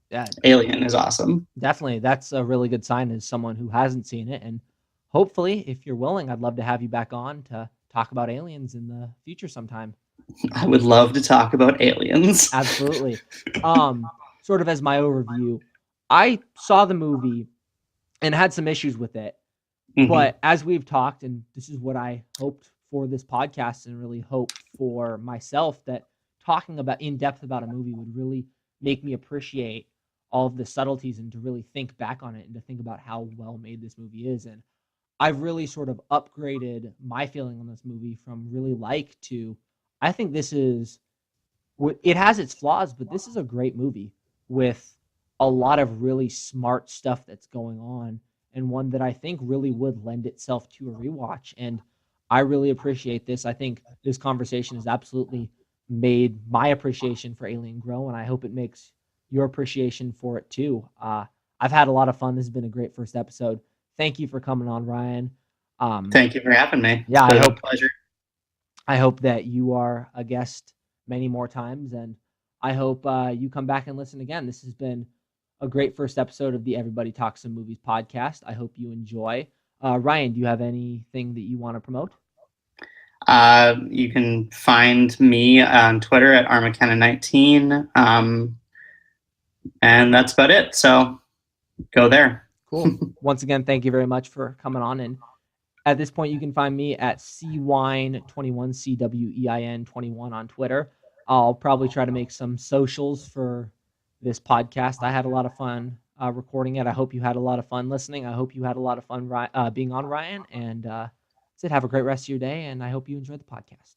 [SPEAKER 1] Yeah,
[SPEAKER 2] Alien is awesome.
[SPEAKER 1] definitely. That's a really good sign as someone who hasn't seen it. And hopefully, if you're willing, I'd love to have you back on to talk about Aliens in the future sometime.
[SPEAKER 2] I would love to talk about Aliens.
[SPEAKER 1] Absolutely. Sort of as my overview, I saw the movie and had some issues with it.
[SPEAKER 2] Mm-hmm.
[SPEAKER 1] But as we've talked, and this is what I hoped for this podcast and really hope for myself, that talking about in depth about a movie would really make me appreciate all of the subtleties and to really think back on it and to think about how well made this movie is. And I've really sort of upgraded my feeling on this movie from really like to, I think this is, it has its flaws, but this is a great movie with a lot of really smart stuff that's going on, and one that I think really would lend itself to a rewatch. And I really appreciate this. I think this conversation has absolutely made my appreciation for Alien grow, and I hope it makes your appreciation for it too. I've had a lot of fun. This has been a great first episode. Thank you for coming on, Ryan.
[SPEAKER 2] Thank you for having me.
[SPEAKER 1] Yeah,
[SPEAKER 2] it's been a pleasure.
[SPEAKER 1] I hope that you are a guest many more times, and I hope you come back and listen again. This has been a great first episode of the Everybody Talks Some Movies podcast. I hope you enjoy. Ryan, do you have anything that you want to promote?
[SPEAKER 2] You can find me on Twitter at rmckenna19, and that's about it. So go there.
[SPEAKER 1] Cool. Once again, thank you very much for coming on. And at this point, you can find me at cwine21, CWEIN21 on Twitter. I'll probably try to make some socials for this podcast. I had a lot of fun recording it. I hope you had a lot of fun listening. I hope you had a lot of fun being on, Ryan. And that's it. Have a great rest of your day, and I hope you enjoyed the podcast.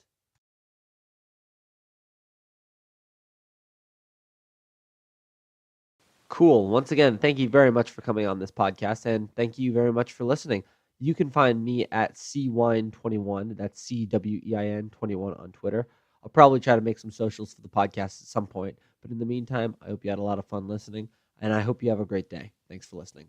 [SPEAKER 1] Cool. Once again, thank you very much for coming on this podcast, and thank you very much for listening. You can find me at cwine21. That's CWEIN21 on Twitter. I'll probably try to make some socials for the podcast at some point. But in the meantime, I hope you had a lot of fun listening, and I hope you have a great day. Thanks for listening.